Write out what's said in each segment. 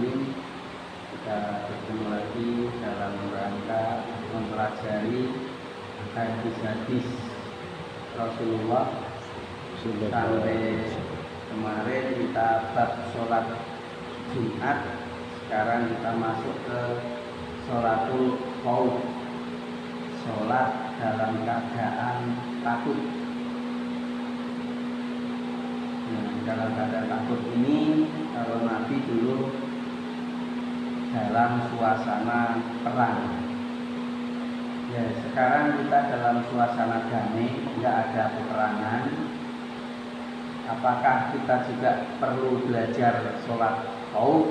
Alamin. Kita bertemu lagi dalam rangka mempelajari hadis-hadis Rasulullah. Sampai kemarin kita bab sholat Jumat, sekarang kita masuk ke sholatul khauf, sholat dalam keadaan takut. Dalam keadaan takut ini, kalau Nabi dulu dalam suasana perang. Ya, sekarang kita dalam suasana damai, tidak ada peperangan. Apakah kita juga perlu belajar sholat khauf?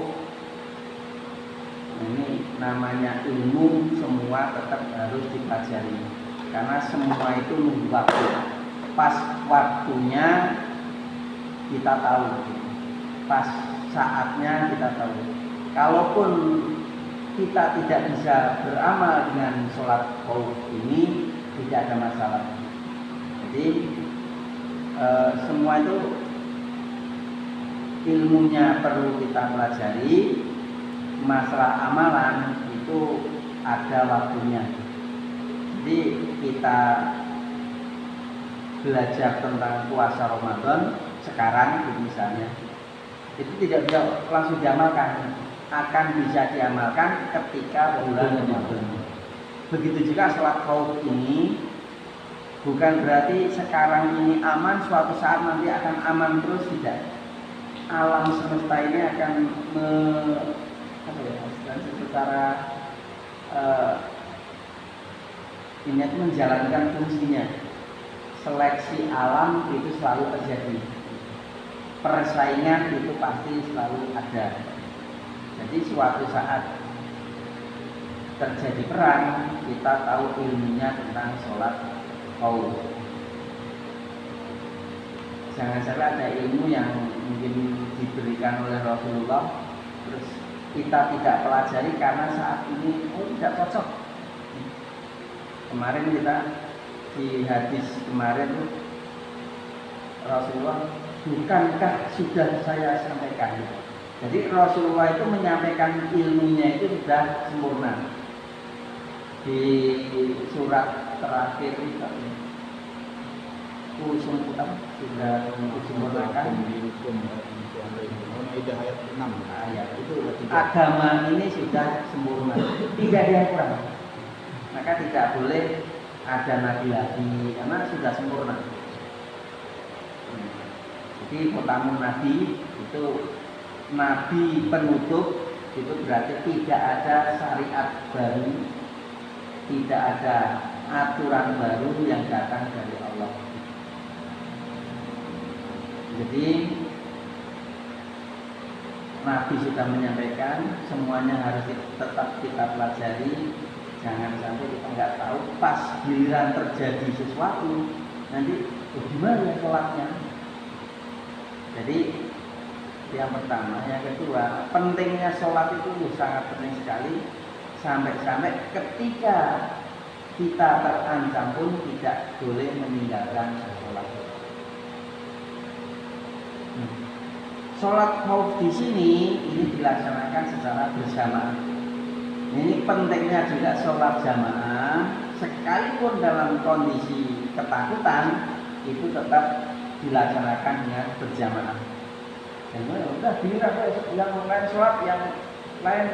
Ini namanya ilmu, semua tetap harus dipelajari. Karena semua itu nunggu waktu. Pas waktunya kita tahu, pas saatnya kita tahu. Kalaupun kita tidak bisa beramal dengan sholat khauf ini, tidak ada masalah. Jadi semua itu ilmunya perlu kita pelajari. Masalah amalan itu ada waktunya. Jadi kita belajar tentang puasa Ramadan sekarang misalnya, itu tidak bisa langsung diamalkan, akan bisa diamalkan ketika bulan Ramadan. Begitu juga sholat khauf ini, bukan berarti sekarang ini aman, suatu saat nanti akan aman terus, tidak. Alam semesta ini akan secara ini menjalankan fungsinya. Seleksi alam itu selalu terjadi. Persaingan itu pasti selalu ada. Jadi suatu saat terjadi perang, kita tahu ilmunya tentang sholat khauf. Jangan sampai ada ilmu yang mungkin diberikan oleh Rasulullah, terus kita tidak pelajari karena saat ini tidak cocok. Kemarin kita di hadis kemarin Rasulullah, bukankah sudah saya sampaikan? Jadi Rasulullah itu menyampaikan ilmunya itu sudah sempurna. Di surat terakhir itu sudah disempurnakan. Ayat 6. Ayat itu agama ini sudah sempurna, tidak ada yang kurang. Maka tidak boleh ada nabi lagi karena sudah sempurna. Jadi pertama nabi itu nabi penutup, itu berarti tidak ada syariat baru, tidak ada aturan baru yang datang dari Allah. Jadi Nabi sudah menyampaikan, semuanya harus tetap kita pelajari. Jangan sampai kita nggak tahu, pas giliran terjadi sesuatu nanti gimana sholatnya. Jadi yang pertama, yang kedua, pentingnya sholat itu sangat penting sekali. Sampai-sampai ketika kita terancam pun tidak boleh meninggalkan sholat. Sholat khauf di sini ini dilaksanakan secara berjamaah. Ini pentingnya juga sholat jamaah, sekalipun dalam kondisi ketakutan itu tetap dilaksanakan dengan berjamaah. Dan udah bilang yang lain sholat, yang lain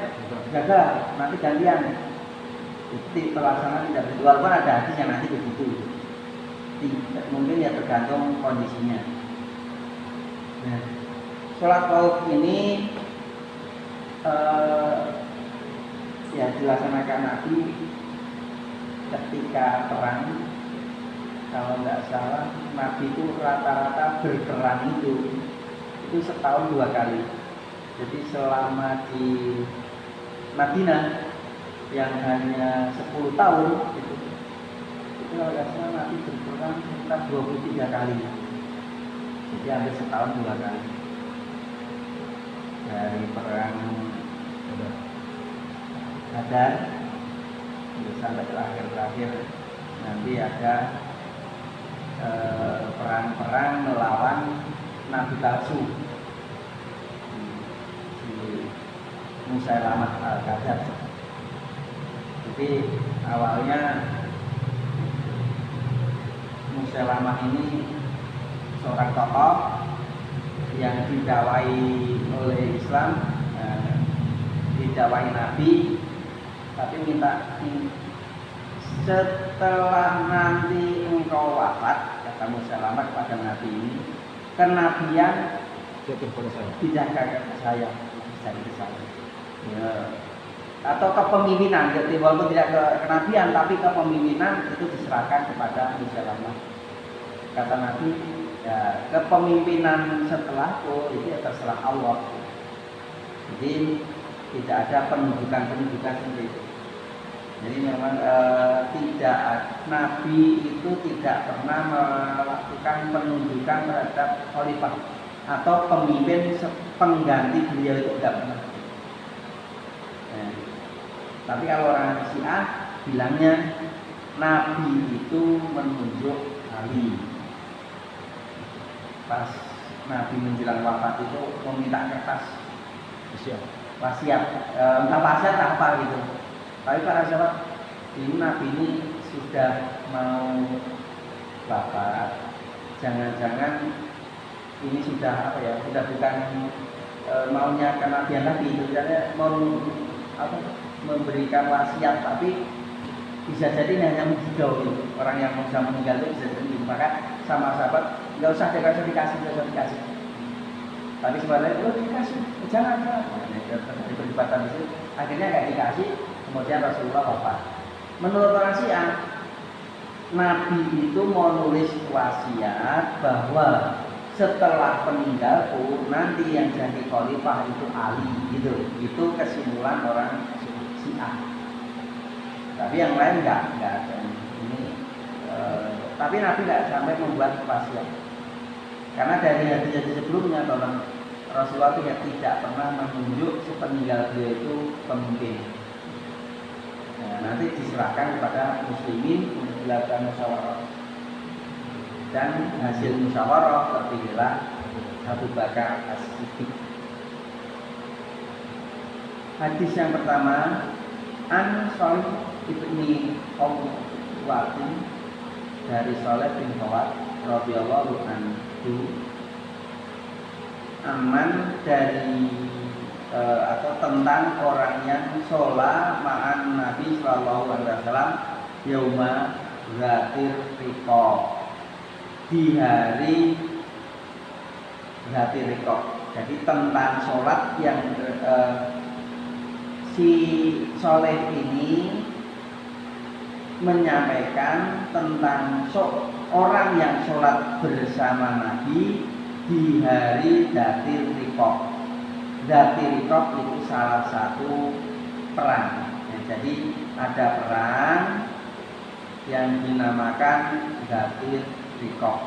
gagal, nanti gantian. Itu pelaksanaan tidak begitu. Walaupun ada hadis yang nanti begitu. Mungkin ya tergantung kondisinya. Nah, sholat khauf ini ya dilaksanakan Nabi ketika perang. Kalau nggak salah, Nabi itu rata-rata berperang itu setahun 2 kali. Jadi selama di Madinah yang hanya 10 tahun itu kalau nggak salah Nabi berperang sekitar 23 kali. Jadi hampir setahun 2 kali. Dari perang Badar sampai terakhir nanti ada perang-perang melawan nabi palsu. Musailamah Al-Kadzdzab. Jadi awalnya Musailamah ini seorang tokoh yang didakwai oleh Islam, didakwai Nabi, tapi minta setelah nanti engkau wafat, kata Musailamah kepada Nabi ini, kenabian dijaga ke saya, ya. Atau kepemimpinan, jadi walaupun tidak ke kenabian, tapi kepemimpinan itu diserahkan kepada Musailamah. Kata Nabi, ya, kepemimpinan setelahku itu ya terserah Allah. Jadi tidak ada penunjukan seperti itu. Jadi memang tidak, Nabi itu tidak pernah melakukan penunjukan terhadap khalifah atau pemimpin pengganti beliau, itu tidak pernah. Tapi kalau orang Syiah bilangnya Nabi itu menunjuk Ali. Pas Nabi menjelang wafat itu meminta kertas wasiat, entah wasiat apa gitu. Tapi para sahabat, ini Nabi ini sudah mau wafat, jangan-jangan ini sudah apa ya, sudah bukan maunya kenabian lagi, misalnya mau memberikan wasiat, tapi bisa jadi hanya menghidau gitu. Orang yang mau meninggal itu bisa jadi, maka sama sahabat nggak usah dikasih. Tapi sebenarnya dikasih, jangan. Terjadi perdebatan itu, akhirnya nggak dikasih. Kemudian Rasulullah wafat. Menurut orang Syiah, Nabi itu mau nulis wasiat bahwa setelah peninggalku nanti yang jadi khalifah itu Ali, gitu. Itu kesimpulan orang Syiah. Tapi yang lain nggak ada. Ini, tapi Nabi nggak sampai membuat wasiat. Karena dari hadis-hadis sebelumnya, bahwa Rasulullah tidak pernah menunjuk sepeninggal beliau itu pemimpin. Nah, nanti diserahkan kepada muslimin untuk dilakukan musyawarah. Dan hasil musyawarah terpilihlah Abu Bakar As-Siddiq. Hadis yang pertama, An Shalih ibni Khawwatin, dari Shalih bin Khawwat radhiyallahu anhu, aman dari atau tentang orang yang sholat ma'an Nabi sallallahu alaihi wasallam yauma Zatir Riqab, di hari Zatir Riqab. Jadi tentang sholat yang si Sholeh ini menyampaikan tentang orang yang sholat bersama Nabi di hari Zatir Riqab. Zatir Riqab itu salah satu perang. Ya, jadi ada perang yang dinamakan Zatir Riqab.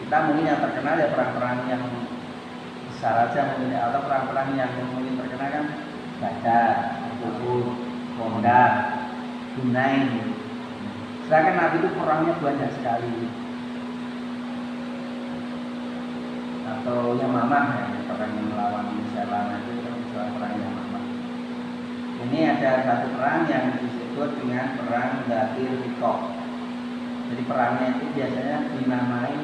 Kita mungkin yang terkenal ya perang-perang yang besar aja mungkin, atau perang-perang yang mungkin terkenal kan Badar, Uhud, Khandaq, Hunain. Sedangkan Nabi itu perangnya banyak sekali. Atau Yamamah, ya, perang yang melawan Musailamah itu perang Yamamah. Ini ada satu perang yang disebut dengan perang Zatir Riqab. Jadi perangnya itu biasanya dinamai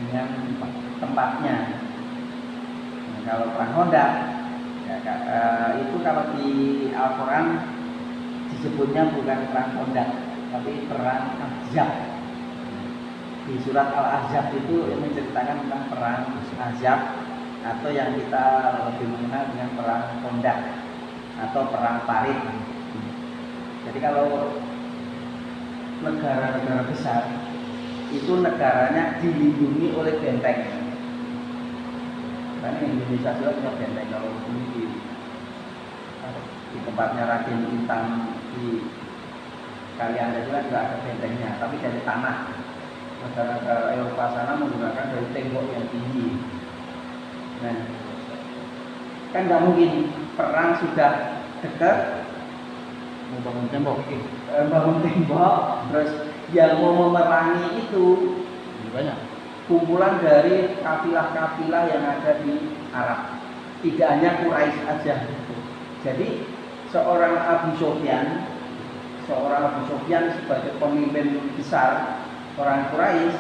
dengan tempatnya. Nah, kalau perang Khandaq, ya, itu kalau di Al-Quran disebutnya bukan perang Khandaq, tapi perang Ahzab. Di surat Al-Ahzab itu menceritakan tentang perang Ahzab, atau yang kita lebih mengenal dengan perang Khandaq atau perang Parit. Jadi kalau negara-negara besar itu negaranya dilindungi oleh benteng. Karena Indonesia juga punya benteng. Kalau di tempatnya Raden Intan di Kalianda juga ada bentengnya, tapi dari tanah. Negara-negara Eropa sana menggunakan dari tembok yang tinggi. Nah, kan nggak mungkin perang sudah dekat membangun tembok, terus yang mau memerangi itu banyak kumpulan dari kafilah-kafilah yang ada di Arab. tidak hanya Quraisy aja. Jadi seorang Abu Sufyan sebagai pemimpin besar orang Quraisy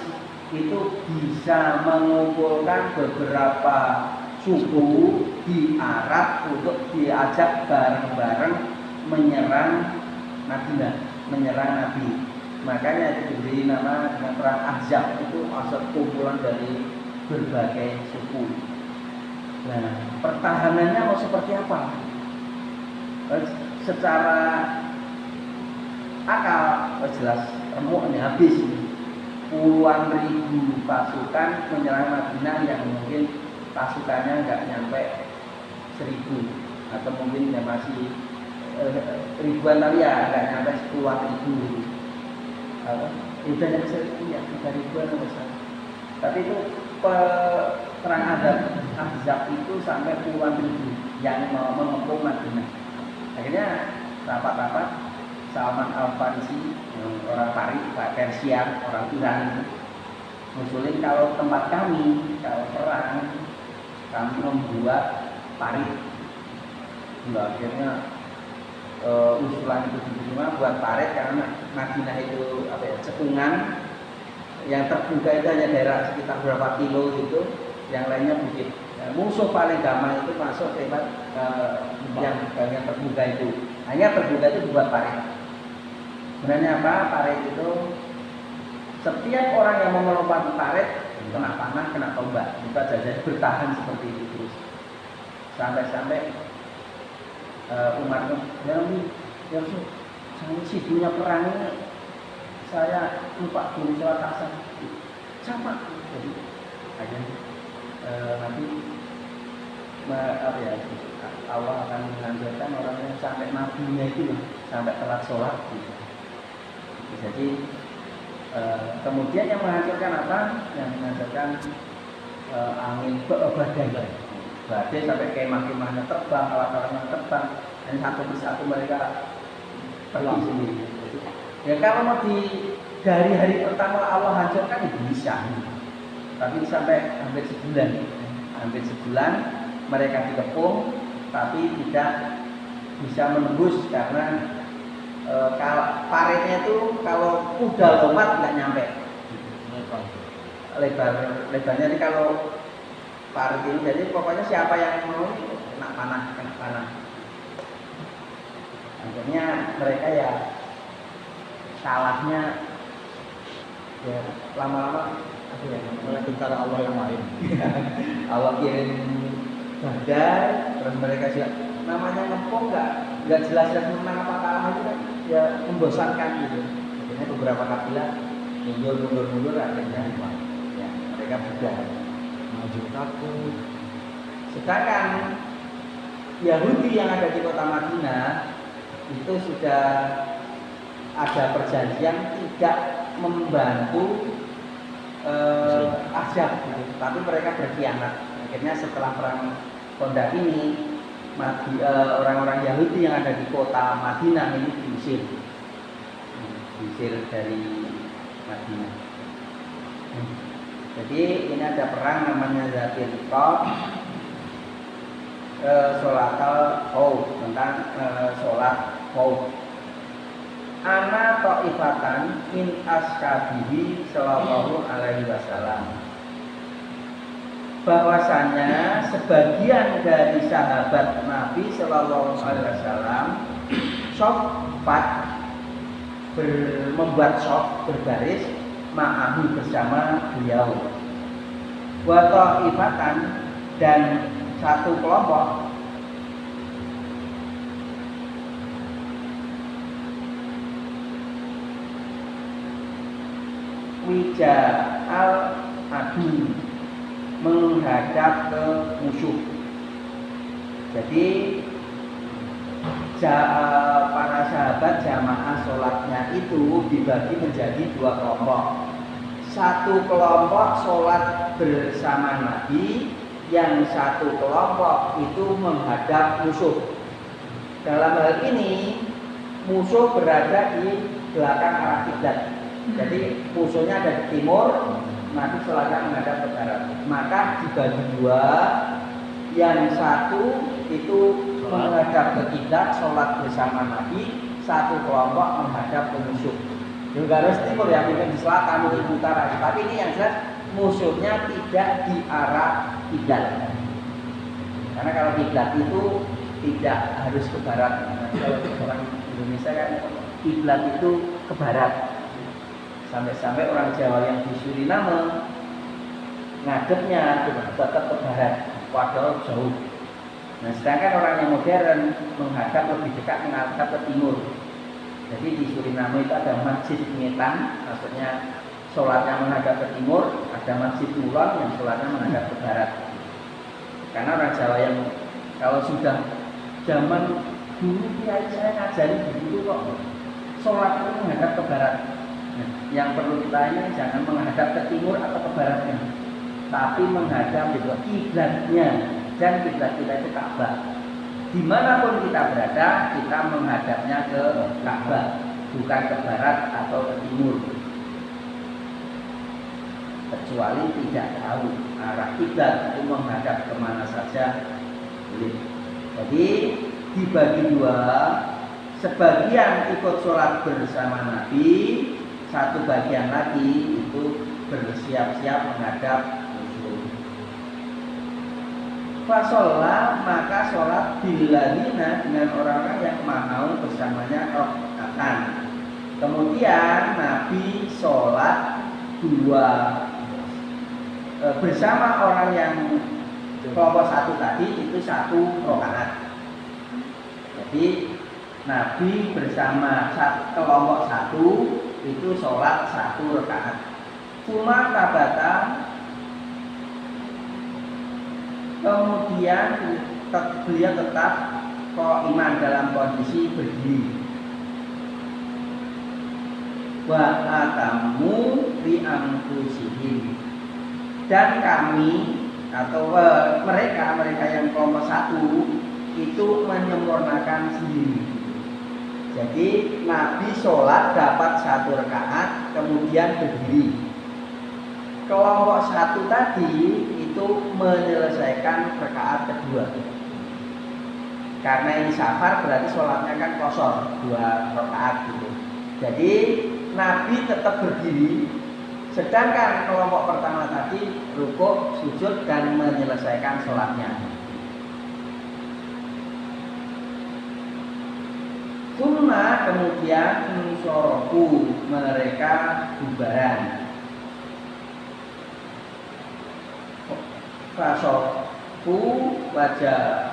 itu bisa mengumpulkan beberapa suku di Arab untuk diajak bareng-bareng menyerang Madinah, menyerang Nabi. Makanya itu diberi nama dengan perang Ahzab, itu maksud kumpulan dari berbagai suku. Nah, pertahanannya mau seperti apa? Secara akal jelas remuk ini habis. Puluhan ribu pasukan menyerang Madinah yang mungkin pasukannya nggak nyampe 1.000 atau mungkin ya masih ribuan kali ya, nggak nyampe 10.000. Udah nyampe 1.000 ya, 3.000-an besar. Tapi itu perang Ahzab itu sampai puluhan ribu yang mengepung Madinah. Akhirnya rapat-rapat Salman Al-Farisi, orang Persia, orang Iran, ngusulin kalau tempat kami, kalau perang, kami membuat parit. Akhirnya usulan itu diterima buat parit karena Madinah itu cekungan, yang terbuka itu hanya daerah sekitar berapa kilo itu, yang lainnya bukit. Musuh paling gampang itu masuk lewat yang bagian terbuka itu. Hanya terbuka itu dibuat parit. Sebenarnya apa? Parit itu setiap orang yang mau melompat parit kena panah, kena tombak. Itu aja, jadi bertahan seperti itu terus. Sampai umatnya, ya Rasul, saya sibuknya perang ini, saya lupa belum sholat asar. Sama. Jadi akhirnya nanti Allah akan menghancurkan orang yang sampai nabinya itu sampai telat sholat. Jadi kemudian yang menghancurkan apa? Yang menghancurkan angin badai sampai kemah-kemahnya terbang, alat-alatnya terbang, dan satu persatu mereka pergi sendiri. Ya kalau mau dari hari pertama Allah hancurkan itu bisa, tapi sampai hampir sebulan mereka dikepung, tapi tidak bisa menembus karena kalau paritnya itu kalau kuda lompat nggak nyampe lebarnya. Ini kalau parit ini, jadi pokoknya siapa yang mau kena panah. Akhirnya mereka ya salahnya ya lama-lama oleh tentara Allah yang lain. Allah kirim badai, terus mereka siap namanya ngepung nggak jelas menang apa kalah itu kan ya membosankan gitu. Akhirnya beberapa kabilah mundur akhirnya ya mereka bubar, Maju takut. sedangkan Yahudi yang ada di kota Madinah itu sudah ada perjanjian tidak membantu Ahzab gitu. Tapi mereka berkhianat. Akhirnya setelah perang Kondak ini orang-orang Yahudi yang ada di kota Madinah ini diusir dari Madinah. Jadi ini ada perang namanya Zatil Riqab, sholatal khauf, tentang sholat khauf. Ana ta'ifatan min askabihi sallallahu alaihi wasallam. Bahwasanya sebagian dari sahabat Nabi Sallallahu Alaihi Wasallam shofat membuat shof berbaris ma'ahu bersama beliau. Wa ta'ifatan, dan satu kelompok wija al-adu, menghadap ke musuh. Jadi para sahabat jamaah sholatnya itu dibagi menjadi dua kelompok. Satu kelompok sholat bersama Nabi, yang satu kelompok itu menghadap musuh. Dalam hal ini musuh berada di belakang arah kiblat. Jadi musuhnya ada di timur, Nabi sholatnya menghadap ke barat. Maka dibagi dua, yang satu itu menghadap ke kiblat, sholat bersama Nabi, satu kelompok menghadap ke musuh. Juga harus timur ya, mungkin di selatan, mungkin di utara. Tapi ini yang jelas musuhnya tidak di arah kiblat. Karena kalau kiblat itu tidak harus ke barat. Nah, kalau orang Indonesia kan kiblat itu ke barat. Sampai-sampai orang Jawa yang di Suriname ngadepnya tetap ke barat, padahal jauh. Nah, sedangkan orang yang modern menghadap lebih dekat, menghadap ke timur. Jadi di Suriname itu ada masjid ngetan, maksudnya sholatnya menghadap ke timur, ada masjid mulon yang sholatnya menghadap ke barat. Karena orang Jawa yang kalau sudah zaman dulu kiai saya ngajari begitu kok, sholat itu menghadap ke barat. Nah, yang perlu kita ini jangan menghadap ke timur atau ke baratnya, tapi menghadap ke kiblatnya. Dan kiblat kita itu Ka'bah. Dimanapun kita berada, kita menghadapnya ke Ka'bah, bukan ke barat atau ke timur. Kecuali tidak tahu arah kiblat itu menghadap kemana saja boleh. Jadi dibagi dua, sebagian ikut sholat bersama Nabi, satu bagian lagi itu bersiap-siap menghadap musuh. Fasolah, maka sholat biladina dengan orang-orang yang mau bersamanya rokatan. Kemudian Nabi sholat bersama orang yang kelompok satu tadi itu satu rokaat. Jadi Nabi bersama kelompok satu itu sholat satu rakaat. Cuma tabata, kemudian beliau tetap iman dalam kondisi berdiri. Wa atamu bi anfusihim, dan kami atau mereka yang kelompok satu itu menyempurnakan sendiri. Jadi Nabi sholat dapat satu rakaat kemudian berdiri. Kelompok satu tadi itu menyelesaikan rakaat kedua. Karena ini safar berarti sholatnya kan kosor 2 rakaat gitu. Jadi Nabi tetap berdiri, sedangkan kelompok pertama tadi rukuk, sujud dan menyelesaikan sholatnya. Summa kemudian insoroku, mereka bubaran. Fasofu wajah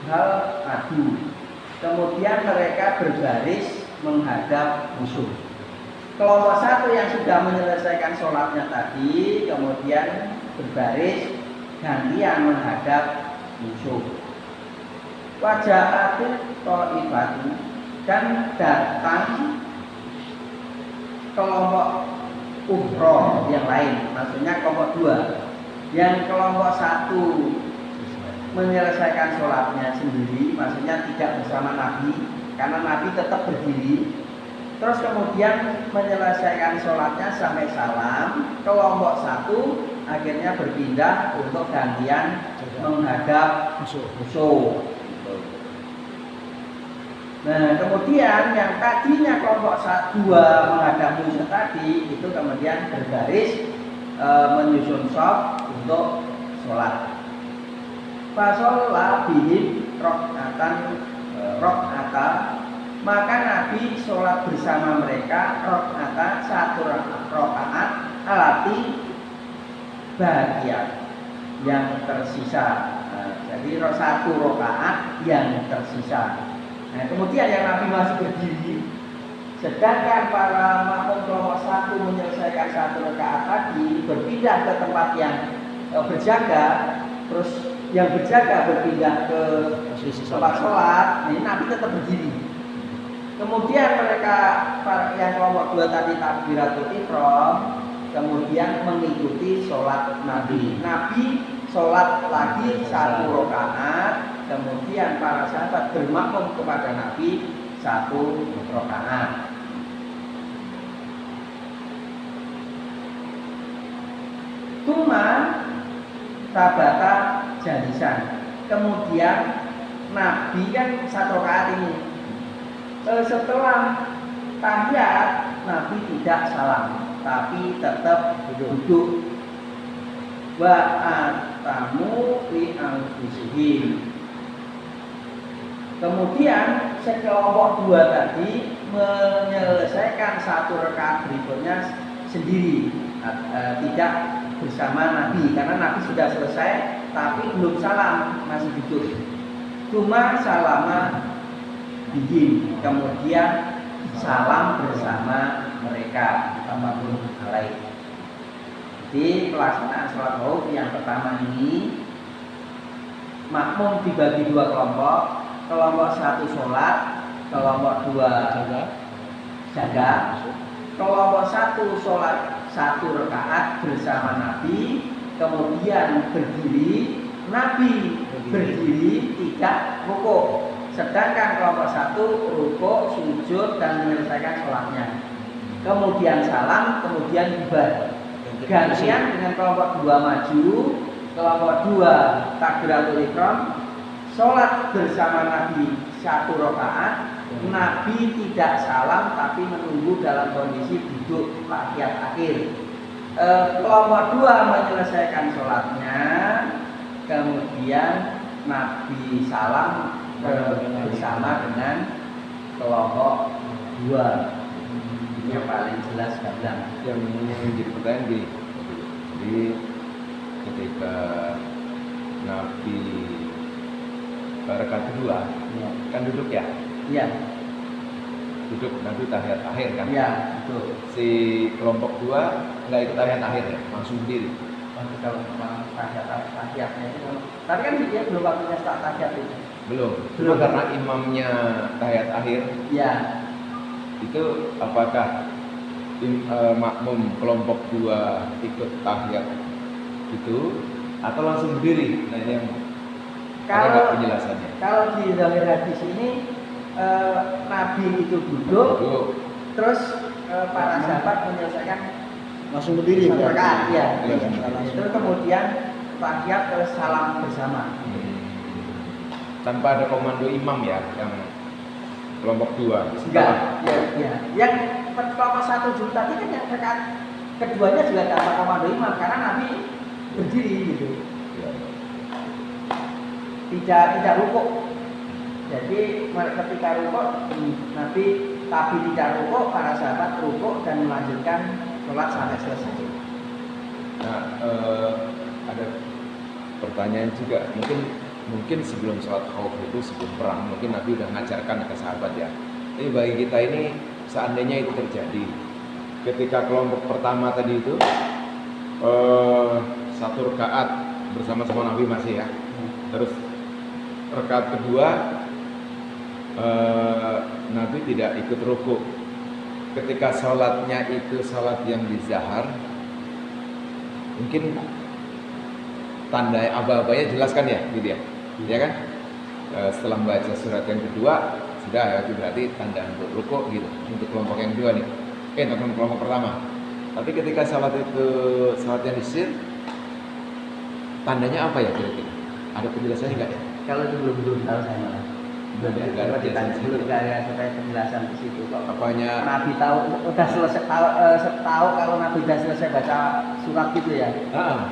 hal adu. Kemudian mereka berbaris menghadap musuh. Kelompok satu yang sudah menyelesaikan sholatnya tadi kemudian berbaris gantian menghadap musuh. Wajah adu ta'ifatu, dan datang kelompok ukhra yang lain, maksudnya kelompok 2. Yang kelompok 1 menyelesaikan sholatnya sendiri, maksudnya tidak bersama Nabi, karena Nabi tetap berdiri. Terus kemudian menyelesaikan sholatnya sampai salam. Kelompok 1 akhirnya berpindah untuk gantian menghadap musuh. Nah, kemudian yang tadinya kelompok 2 menghadap musuh tadi itu kemudian berbaris menyusun shaf untuk sholat. Fasolah bihim rok'ata, maka Nabi sholat bersama mereka rok'ata, satu rakaat alati bahagia yang tersisa. Jadi satu rakaat yang tersisa. Nah, kemudian yang Nabi masih berdiri, sedangkan para makmum kelompok 1 menyelesaikan satu rakaat tadi berpindah ke tempat yang berjaga, terus yang berjaga berpindah ke tempat sholat. Ini Nabi tetap berdiri. Kemudian mereka yang kelompok 2 tadi takbiratul ihram, kemudian mengikuti sholat Nabi. Nabi sholat lagi satu rakaat. Kemudian para sahabat bermakmum kepada Nabi satu rakaat. Cuma tabata jalisan. Kemudian Nabi kan 1 rakaat ini. Setelah tahiyat Nabi tidak salam, tapi tetap duduk. Wa atamu li anfusihim. Kemudian sekelompok dua tadi menyelesaikan 1 rakaat berikutnya sendiri, tidak bersama Nabi, karena Nabi sudah selesai tapi belum salam, masih duduk. Cuma salama bihim, kemudian salam bersama mereka apapun alaih. Jadi pelaksanaan sholat khauf yang pertama ini makmum dibagi 2 kelompok. Kelompok 1 sholat, kelompok 2 jaga. Kelompok 1 sholat 1 rakaat bersama Nabi, kemudian berdiri. Nabi berdiri tidak rukuk. Sedangkan kelompok 1 rukuk, sujud dan menyelesaikan sholatnya. Kemudian salam, kemudian bubar. Gantian dengan kelompok 2 maju, kelompok 2 takbiratul ihram, sholat bersama Nabi 1 rakaat. Nabi tidak salam tapi menunggu dalam kondisi duduk tahiyat akhir. Kelompok 2 menyelesaikan sholatnya, kemudian Nabi salam bersama dengan kelompok 2. Ini yang paling jelas gamblang. Yang menjadi pertanyaan gini, jadi ketika Nabi rakaat kedua kan duduk ya? Iya. Duduk Nabi tahiyat akhir kan? Iya, betul. Si kelompok 2 nggak ikut tahiyat akhir ya, langsung sendiri. Kalau tahiyatnya itu, tapi kan dia belum waktunya start tahiyat itu. Belum. Belum. Karena imamnya tahiyat akhir. Iya. Itu apakah makmum kelompok 2 ikut tahiyat itu atau langsung berdiri? Nah ini yang ada penjelasannya. Kalau di zahir hadis ini Nabi itu duduk. Terus para sahabat menyelesaikan langsung berdiri rakaat, ya. Iya. Itu kemudian tahiyat terus salam bersama. Tanpa ada komando imam ya, yang kelompok 2. Enggak, ya. Yang kelompok 1 dulu tadi kan yang rakaat keduanya juga tanpa komando imam karena Nabi berdiri gitu. Tidak rukuk. Jadi ketika rukuk Nabi tapi tidak rukuk, para sahabat rukuk dan melanjutkan sholat sampai selesai. Nah, ada pertanyaan juga, mungkin sebelum sholat khauf itu, sebelum perang, mungkin Nabi udah ngajarkan ke sahabat ya. Ini bagi kita ini seandainya itu terjadi, ketika kelompok pertama tadi itu 1 rakaat bersama-sama Nabi masih ya, terus rakaat kedua Nabi tidak ikut rukuk. Ketika sholatnya itu sholat yang di zahar, mungkin tanda aba-abanya jelaskan ya, gitu ya, ya kan? Setelah membaca surat yang kedua, sudah ya, itu berarti tanda untuk rukuk gitu, untuk kelompok yang kedua nih, untuk kelompok pertama. Tapi ketika sholat itu sholat yang disir, tandanya apa ya kira-kira? Ada penjelasannya nggak ya? Kalau itu belum tahu saya malah. Belum ada penjelasan di situ. Apanya? Nabi tahu udah selesai tahu kalau Nabi sudah selesai baca surat gitu ya.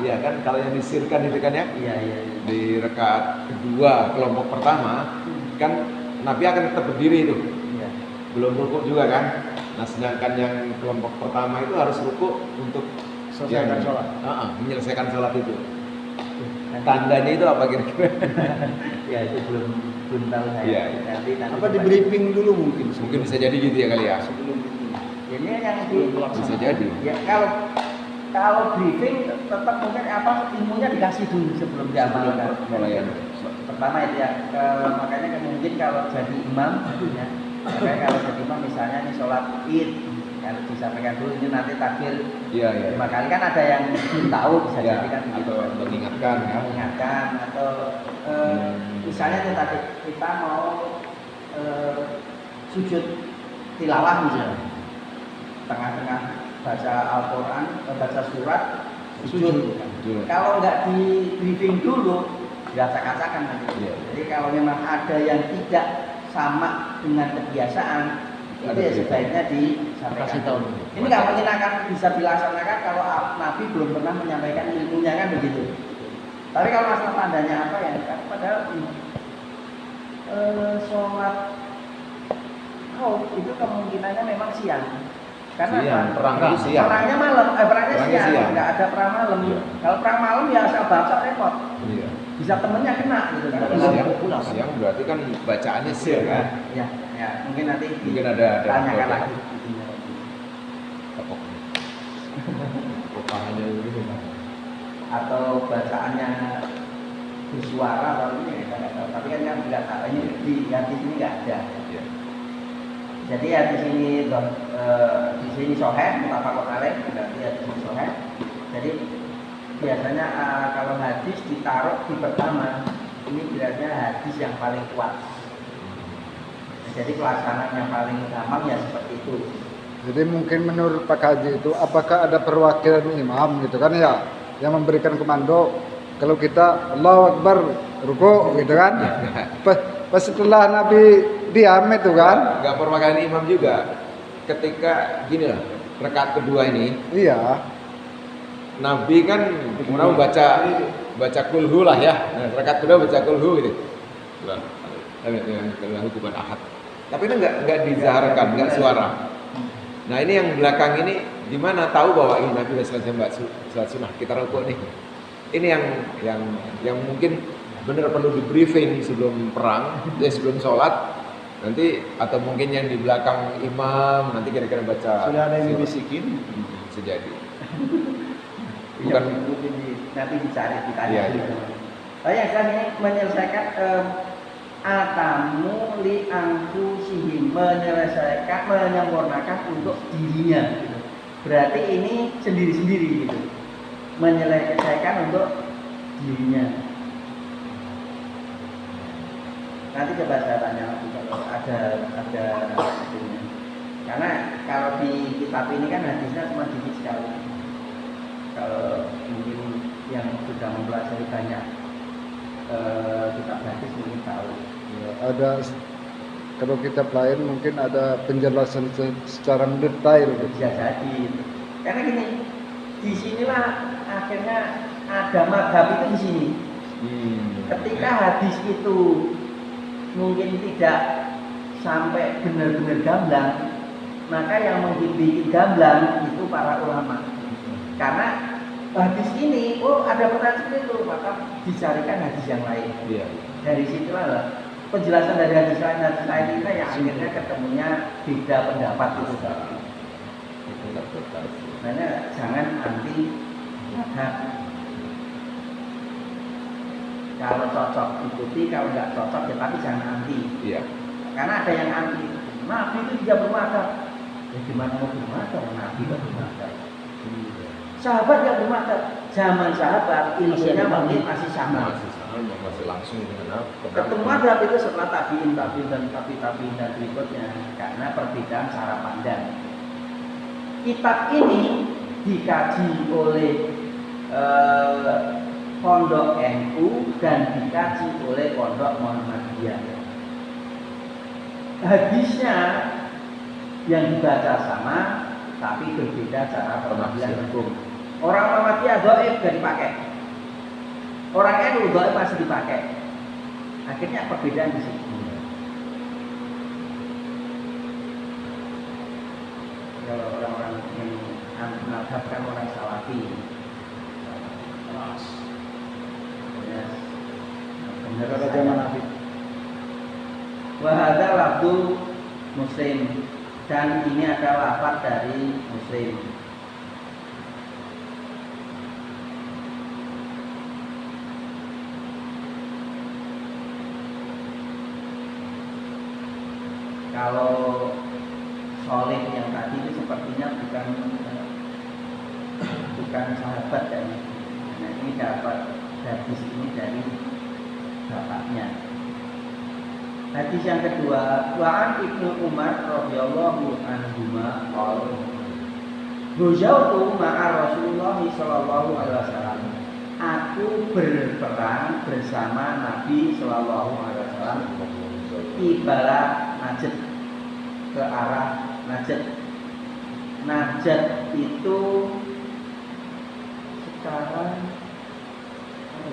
Iya kan, kalau yang disirkan itu kan ya. Iya. Di rakaat kedua kelompok pertama kan Nabi akan tetap berdiri itu. Iya. Belum rukuk juga kan. Nah, sedangkan yang kelompok pertama itu harus rukuk untuk selesaikan sholat. Menyelesaikan sholat itu. Tandanya itu apa kira-kira? Ya itu belum tahu saya. Iya. Nanti Apa di briefing dulu mungkin? Mungkin bisa jadi gitu ya kali ya. Sebelum itu. Ini yang Bisa jadi. Ya kalau briefing tetap mungkin ilmunya dikasih dulu sebelum diamalkan. Mulai Pertama itu ya, makanya mungkin kalau jadi imam ya. Makanya kalau jadi imam misalnya ini sholat id, harus disampaikan dulu ini nanti takbir. Iya. 5 kali kan ada yang belum tahu bisa Ya, jadi kan begitu. atau mengingatkan ya. Mengingatkan atau misalnya tadi kita mau sujud tilawah misalnya, tengah-tengah baca Al-Quran, baca surat, sujud. Kalau nggak di briefing dulu, diacak-acakan nanti. Iya. Jadi kalau memang ada yang tidak sama dengan kebiasaan, itu Ada ya briefing. sebaiknya disampaikan. Kasih tahu. Ini nggak mungkin akan bisa dilaksanakan kalau Nabi belum pernah menyampaikan ilmunya kan begitu. Tapi kalau masalah tandanya apa ya? Kan padahal sholat itu kemungkinannya memang siang. Karena Siang, apa? perang itu siang. Perangnya malam, perangnya Perangnya siang, siang. nggak ada perang malam. Iya. Kalau perang malam ya asal baca repot, Iya. bisa temennya kena gitu kan. Siang berarti kan bacaannya siang kan. Ya, ya mungkin nanti Mungkin ada tanyakan foto. lagi. Pokoknya gitu. Atau bacaannya bersuara atau ini kita nggak tahu. Tapi kan yang nggak tahu ini di sini nggak ada. Iya. Jadi ya di sini soheh, mutafaqun alaih, berarti ya di sini soheh. Jadi biasanya kalau hadis ditaruh di pertama, ini biasanya hadis yang paling kuat. Jadi pelaksanaan yang paling gampang ya seperti itu. Jadi mungkin menurut Pak Haji itu apakah ada perwakilan imam gitu kan ya yang memberikan komando kalau kita Allahu Akbar ruku gitu kan. Pas setelah Nabi diam itu kan. Nggak perwakilan imam juga. Ketika gini lah, rakaat kedua ini, Iya. Nabi kan mau baca kulhu lah ya. Nah, rakaat kedua baca kulhu gitu. Kulhu bukan ahad. Tapi itu nggak dizaharkan, nggak suara. Nah ini yang belakang ini gimana tahu bahwa ini Nabi sudah selesai sholat sunnah kita rukuk nih. Ini yang mungkin benar perlu di briefing sebelum perang, sebelum sholat nanti atau mungkin yang di belakang imam nanti kira-kira baca. Sudah ada yang surat. dibisikin. Sejadi. Bukan Bukan mungkin nanti dicari ditanya. Iya, Gitu. iya. Oh yang sekarang ini menyelesaikan atamu li anfusihim, menyempurnakan untuk dirinya gitu. Berarti ini sendiri-sendiri gitu. Menyelesaikan untuk dirinya. Nanti coba saya tanya lagi kalau ada itunya. Karena kalau di kitab ini kan hadisnya cuma dikit sekali. Kalau mungkin yang sudah mempelajari banyak kitab hadis mungkin tahu. Ya, ada kalau kitab lain mungkin ada penjelasan secara mendetail gitu. Bisa jadi. Karena gini, di sinilah akhirnya ada madhab itu di sini. Ketika hadis itu mungkin tidak sampai benar-benar gamblang, maka yang bikin gamblang itu para ulama. Karena hadis ini, ada pertanyaan seperti itu, maka dicarikan hadis yang lain. Iya. Dari situlah penjelasan dari hadis lain ini yang akhirnya ketemunya beda pendapat itu. Makanya jangan anti madhab. Kalau cocok ikuti, kalau nggak cocok ya tapi jangan anti. Iya. Karena ada yang anti. Nabi itu tidak bermadhab. Ya gimana mau bermadhab? Nabi kan bermadhab. Sahabat yang bermadhab. Zaman sahabat ilmunya mungkin masih sama. Masih langsung dengan apa? Ketemu madhab itu setelah tabiin dan berikutnya. Karena perbedaan cara pandang. Kitab ini dikaji oleh Pondok NU dan dikaji oleh Pondok Muhammadiyah. Hadisnya yang dibaca sama, tapi berbeda cara pengambilan hukum. Orang Muhammadiyah dhaif gak dipakai. Orang NU dhaif masih dipakai. Akhirnya perbedaan di situ. Kalau orang-orang yang menadabkan orang Salafi, Pada zaman Nabi. Wahada lafdu Muslim, dan ini adalah lafaz dari Muslim. Kalau Soleh yang tadi itu sepertinya bukan sahabat dan nah, ini dapat hadis ini dari bapaknya. Hadis yang kedua, wa'an Ibnu Umar radhiyallahu anhuma qala Hujautu ma'a Rasulullah sallallahu alaihi wasallam. aku berperang bersama Nabi Shallallahu Alaihi Wasallam ibarat Najd, ke arah Najd. Najd itu sekarang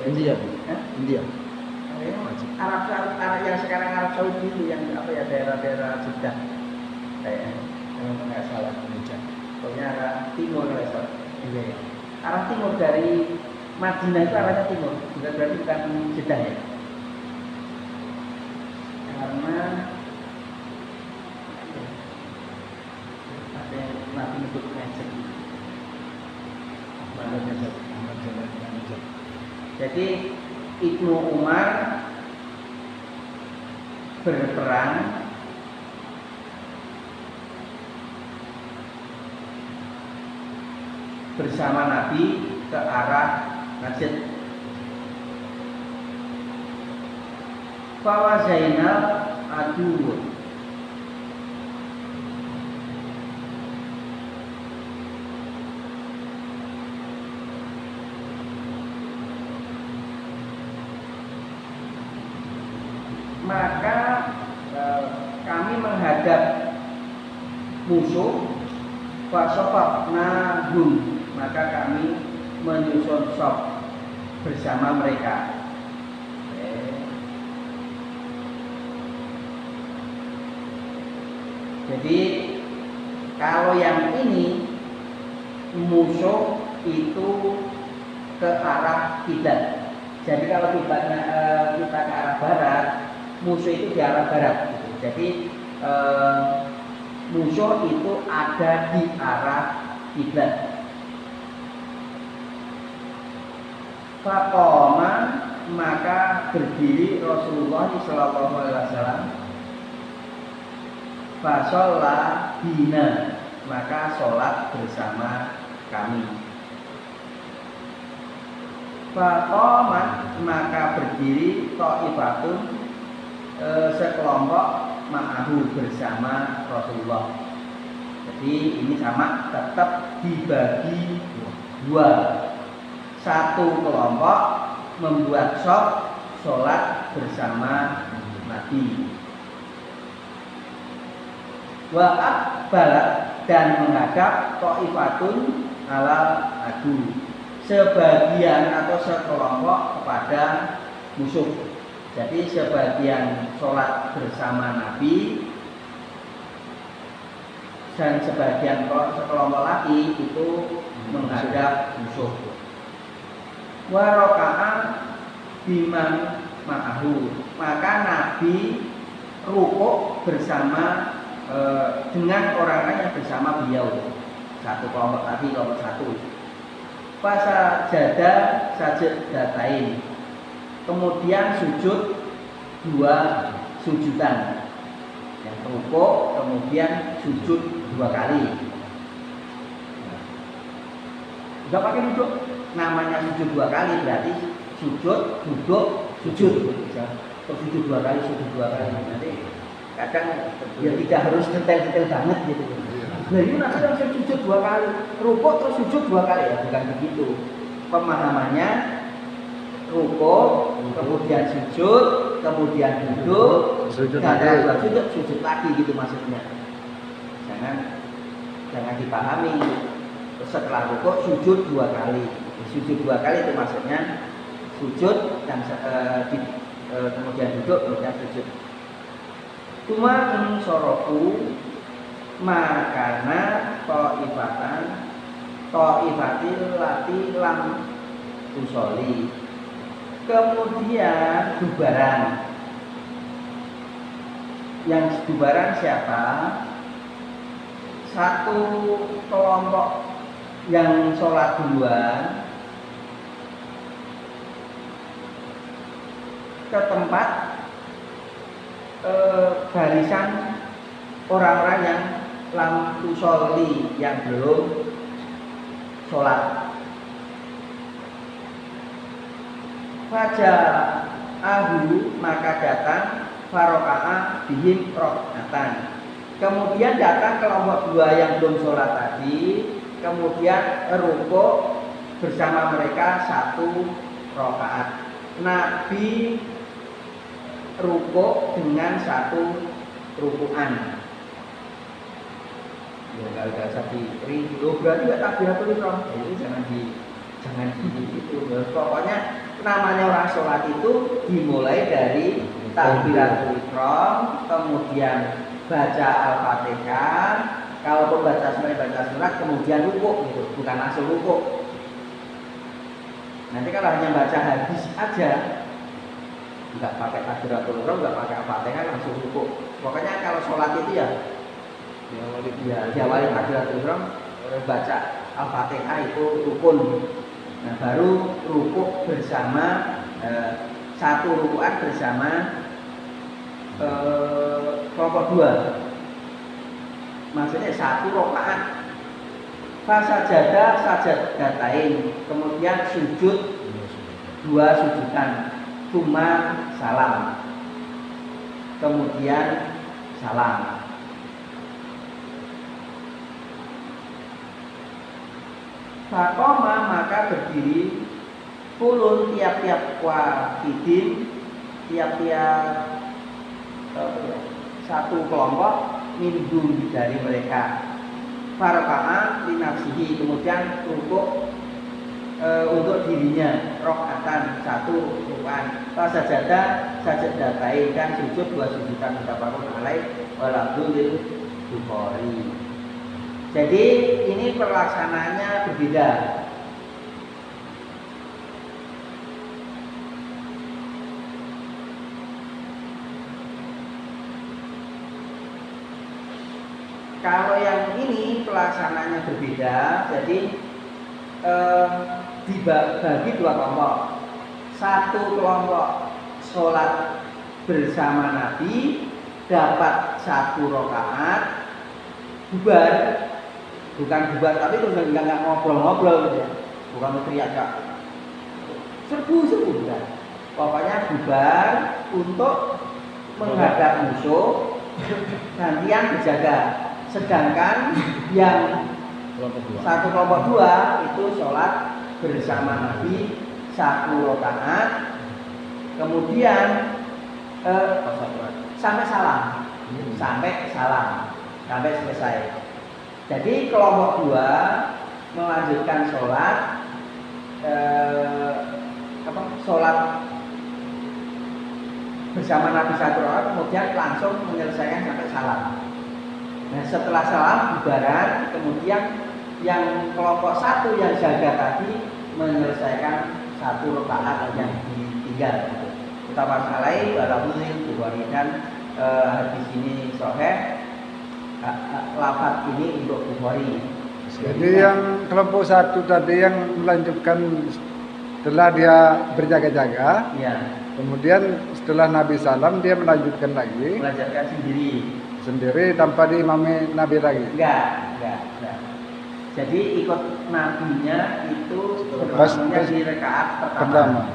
India. eh? India. Arab yang sekarang Arab Saudi itu yang apa ya, daerah-daerah Jeddah kayak kalau nggak salah, pokoknya arah timur nggak salah. Arah timur dari Madinah itu arahnya timur, bukan berarti bukan Jeddah ya, karena ada yang Nabi menyebut Najd. Jadi Ibnu Umar berperang bersama Nabi ke arah Najd. Fawa Zainal adu. Maka kami menghadap musuh, fasofafnahum, maka kami menyusun saf bersama mereka. Jadi kalau yang ini musuh itu ke arah kiblat. Jadi kalau kiblatnya kita ke arah barat, musuh itu di arah barat. Jadi musuh itu ada di arah kiblat. Faqoma, maka berdiri Rasulullah sallallahu alaihi wasallam. Fasholla bina, maka sholat bersama kami. Faqoma, maka berdiri ta'ifatun, sekelompok ma'ahu, bersama Rasulullah. Jadi ini sama, tetap dibagi dua. Satu kelompok membuat shaf sholat bersama Nabi. Wa'ab balak, dan menghadap ta'ifatun alal adu, sebagian atau sekelompok kepada musuh. Jadi sebagian sholat bersama Nabi dan sebagian sekelompok lagi itu menghadap musuh. Waroka'a biman ma'ahu, maka Nabi rukuk bersama dengan orang-orang yang bersama beliau. Satu kelompok tadi, kelompok satu. Fasajada sajdatain, kemudian sujud dua sujudan. Yang rukuk kemudian sujud dua kali. Enggak pakai duduk, namanya sujud dua kali berarti sujud, duduk, sujud. Terus sujud dua kali, sujud dua kali. Nanti kadang ya tidak harus detail-detail banget gitu. Nah ini nanti langsung sujud dua kali, rukuk terus sujud dua kali, ya bukan begitu. Pemahamannya rukuk, kemudian sujud, kemudian duduk, sujud lagi gitu maksudnya. Jangan dipahami setelah rukuk sujud dua kali. Sujud dua kali itu maksudnya sujud dan kemudian duduk, kemudian sujud. Cuma sorofu, makana ta'ifatil lati lam tusoli, kemudian bubaran. Yang bubaran siapa? Satu kelompok yang sholat duluan ke tempat barisan orang-orang yang lam tusoli, yang belum sholat. Fajar ahu, maka datang faroka'a bihim rokatan. Kemudian datang kelompok dua yang belum sholat tadi, kemudian rukuk bersama mereka 1 rakaat. Nabi rukuk dengan 1 rukuan. Ya kalau nggak usah berarti nggak takbiratul ihram. Jadi jangan itu. Pokoknya namanya orang sholat itu dimulai dari takbiratul ihram, kemudian baca al-fatihah, kalaupun baca surat kemudian rukuk gitu, bukan langsung rukuk. Nanti kalau hanya baca hadis aja, nggak pakai takbiratul ihram, nggak pakai al-fatihah, langsung rukuk. Pokoknya kalau sholat itu ya diawali takbiratul ihram, baca al-fatihah itu rukun. Nah baru rukuk bersama 1 rukuan bersama kelompok 2. Maksudnya 1 rakaat. Sajadatain, kemudian sujud 2 sujudan, cuma salam, kemudian salam. Fakoma maka berdiri kulun tiap-tiap wahidin, tiap-tiap 1 kelompok minum dari mereka. Faraka'a linafsihi, kemudian rukuk untuk dirinya, rakaatan 1 rukuan. Sajadatain dan sujud 2 sujudan mutafaqun alaih walabdul Bukhari. Jadi ini pelaksanaannya berbeda. Kalau yang ini pelaksananya berbeda, jadi dibagi 2 kelompok. 1 kelompok sholat bersama Nabi dapat 1 rakaat, bubar, bukan bubar tapi terus nggak ngobrol-ngobrol gitu ya, bukan teriak kak, serbu bukan. Pokoknya bubar untuk menghadap musuh, gantian berjaga. Sedangkan yang 1 kelompok 2 itu sholat bersama Nabi 1 rakaat, kemudian sampai salam, sampai selesai. Jadi kelompok 2 melanjutkan sholat bersama Nabi 1 rakaat, kemudian langsung menyelesaikan sampai salam. Nah setelah salam bubaran, kemudian yang kelompok 1 yang jaga tadi menyelesaikan 1 rakaat yang ditinggal. Mutafaqun alaih walabdul Bukhari, dan hadis ini sahih, lafaz ini untuk Bukhari. Jadi yang kelompok 1 tadi yang melanjutkan setelah dia berjaga-jaga, ya. Kemudian setelah Nabi salam dia melanjutkan lagi. Melanjutkan sendiri tanpa diimami Nabi lagi. Enggak. Jadi ikut nabinya itu Pas di rakaat pertama.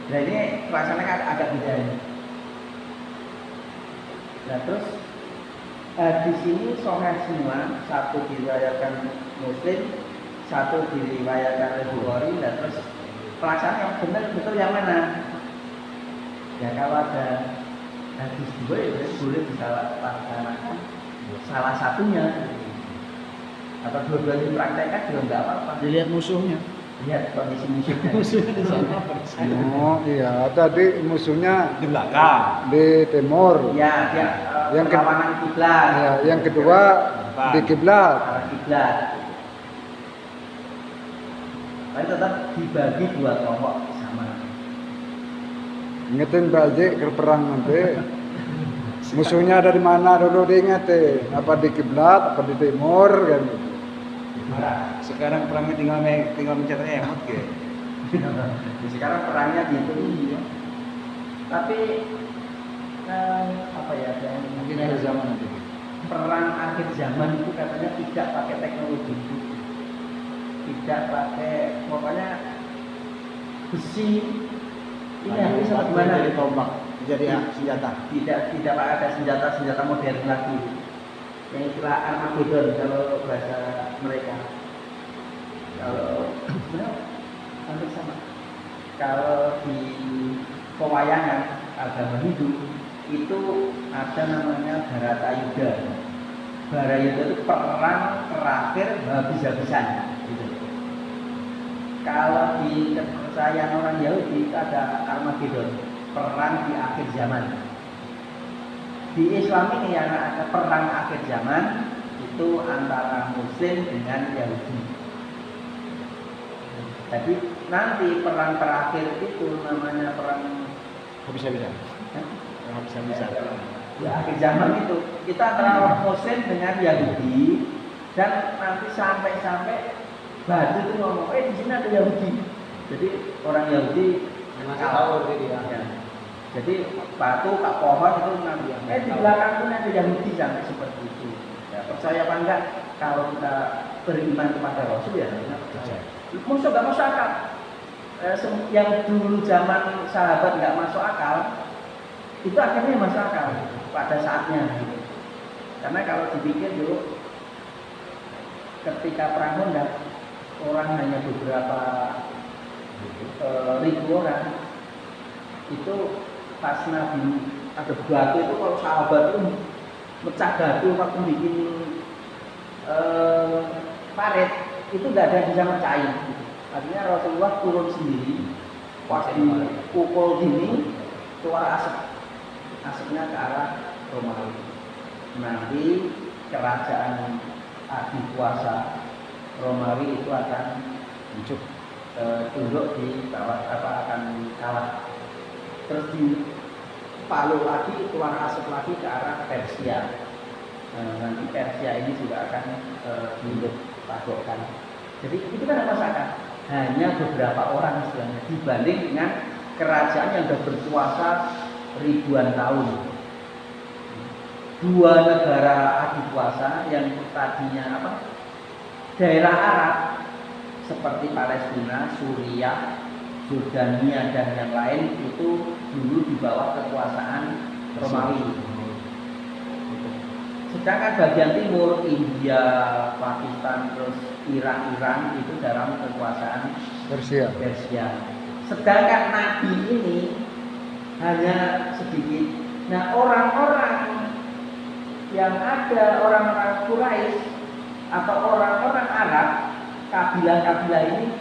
Nah ini pelaksananya agak beda ini. Nah terus di sini sahih semua, 1 diriwayatkan Muslim, 1 diriwayatkan Bukhari. Dan terus pelaksanaan yang benar betul yang mana? Ya kalau ada hadis 2 ya boleh dilaksanakan salah satunya, atau dua-duanya dipraktekkan juga nggak apa-apa. Dilihat musuhnya. Lihat kondisi musuhnya. Oh iya, tadi musuhnya Di belakang. di timur. Ya, dia Yang perlawanan kiblat. Ya, yang kedua di kiblat. Arah kiblat. Tapi tetap dibagi 2 kelompok sama. Ingetin Pak Haji ke perang nanti. Musuhnya dari mana dulu diingetin. Apa di kiblat, apa di timur kan gitu. Sekarang perangnya tinggal mencet emot gitu. Sekarang perangnya gitu. Tapi apa ya? Mungkin ada zaman nanti. Perang akhir zaman itu katanya tidak pakai teknologi, tidak pakai, pokoknya besi. Ini habis atau gimana? Jadi tombak, jadi senjata. Tidak ada senjata modern lagi. Yang istilah Armageddon kalau bahasa mereka. Kalau sebenarnya hampir sama. Kalau di pewayangan agama Hindu itu ada namanya Bharatayuda. Bharatayuda itu perang terakhir habis-habisan gitu. Kalau di kepercayaan orang Yahudi itu ada Armageddon, perang di akhir zaman. Di Islam ini yang ada perang akhir zaman itu antara Muslim dengan Yahudi. Jadi nanti perang terakhir itu namanya perang Habis-habisan. Habis-habisan. di akhir zaman itu kita antara orang Muslim dengan Yahudi, dan nanti sampai batu itu ngomong, di sini ada Yahudi. Jadi orang Yahudi Memang tahu gitu ya. ya. Jadi batu, kak pohon itu nanti di belakang pun ada Yahudi, sampai seperti itu. Ya, percaya apa enggak? Kalau kita beriman kepada Rasul ya percaya. Masuk nggak masuk akal. Yang dulu zaman sahabat nggak masuk akal, itu akhirnya masuk akal pada saatnya. Gitu. Karena kalau dipikir dulu, ketika perang Honda, orang hanya beberapa ribu orang, itu pas Nabi ada batu itu, kalau sahabat itu mecah batu waktu bikin paret itu nggak ada yang bisa mecahin. Artinya Rasulullah turun sendiri, pas dipukul gini keluar asap, asapnya ke arah Romawi. Nanti kerajaan adikuasa Romawi itu akan tunduk di bawah, akan kalah. Terus di Palu lagi keluar asap lagi ke arah Persia. Nanti Persia ini juga akan tunduk padokan. Jadi itu kan apa masakan? Hanya beberapa orang istilahnya dibanding dengan kerajaan yang sudah berkuasa ribuan tahun. Dua negara adikuasa yang tadinya apa? Daerah Arab seperti Palestina, Suriah, Jordania dan yang lain itu dulu di bawah kekuasaan Romawi. Sedangkan bagian timur, India, Pakistan, terus Iran itu dalam kekuasaan Persia. Sedangkan Nabi ini hanya sedikit. Nah, orang-orang yang ada, orang-orang Quraisy atau orang-orang Arab, kabilah-kabilah ini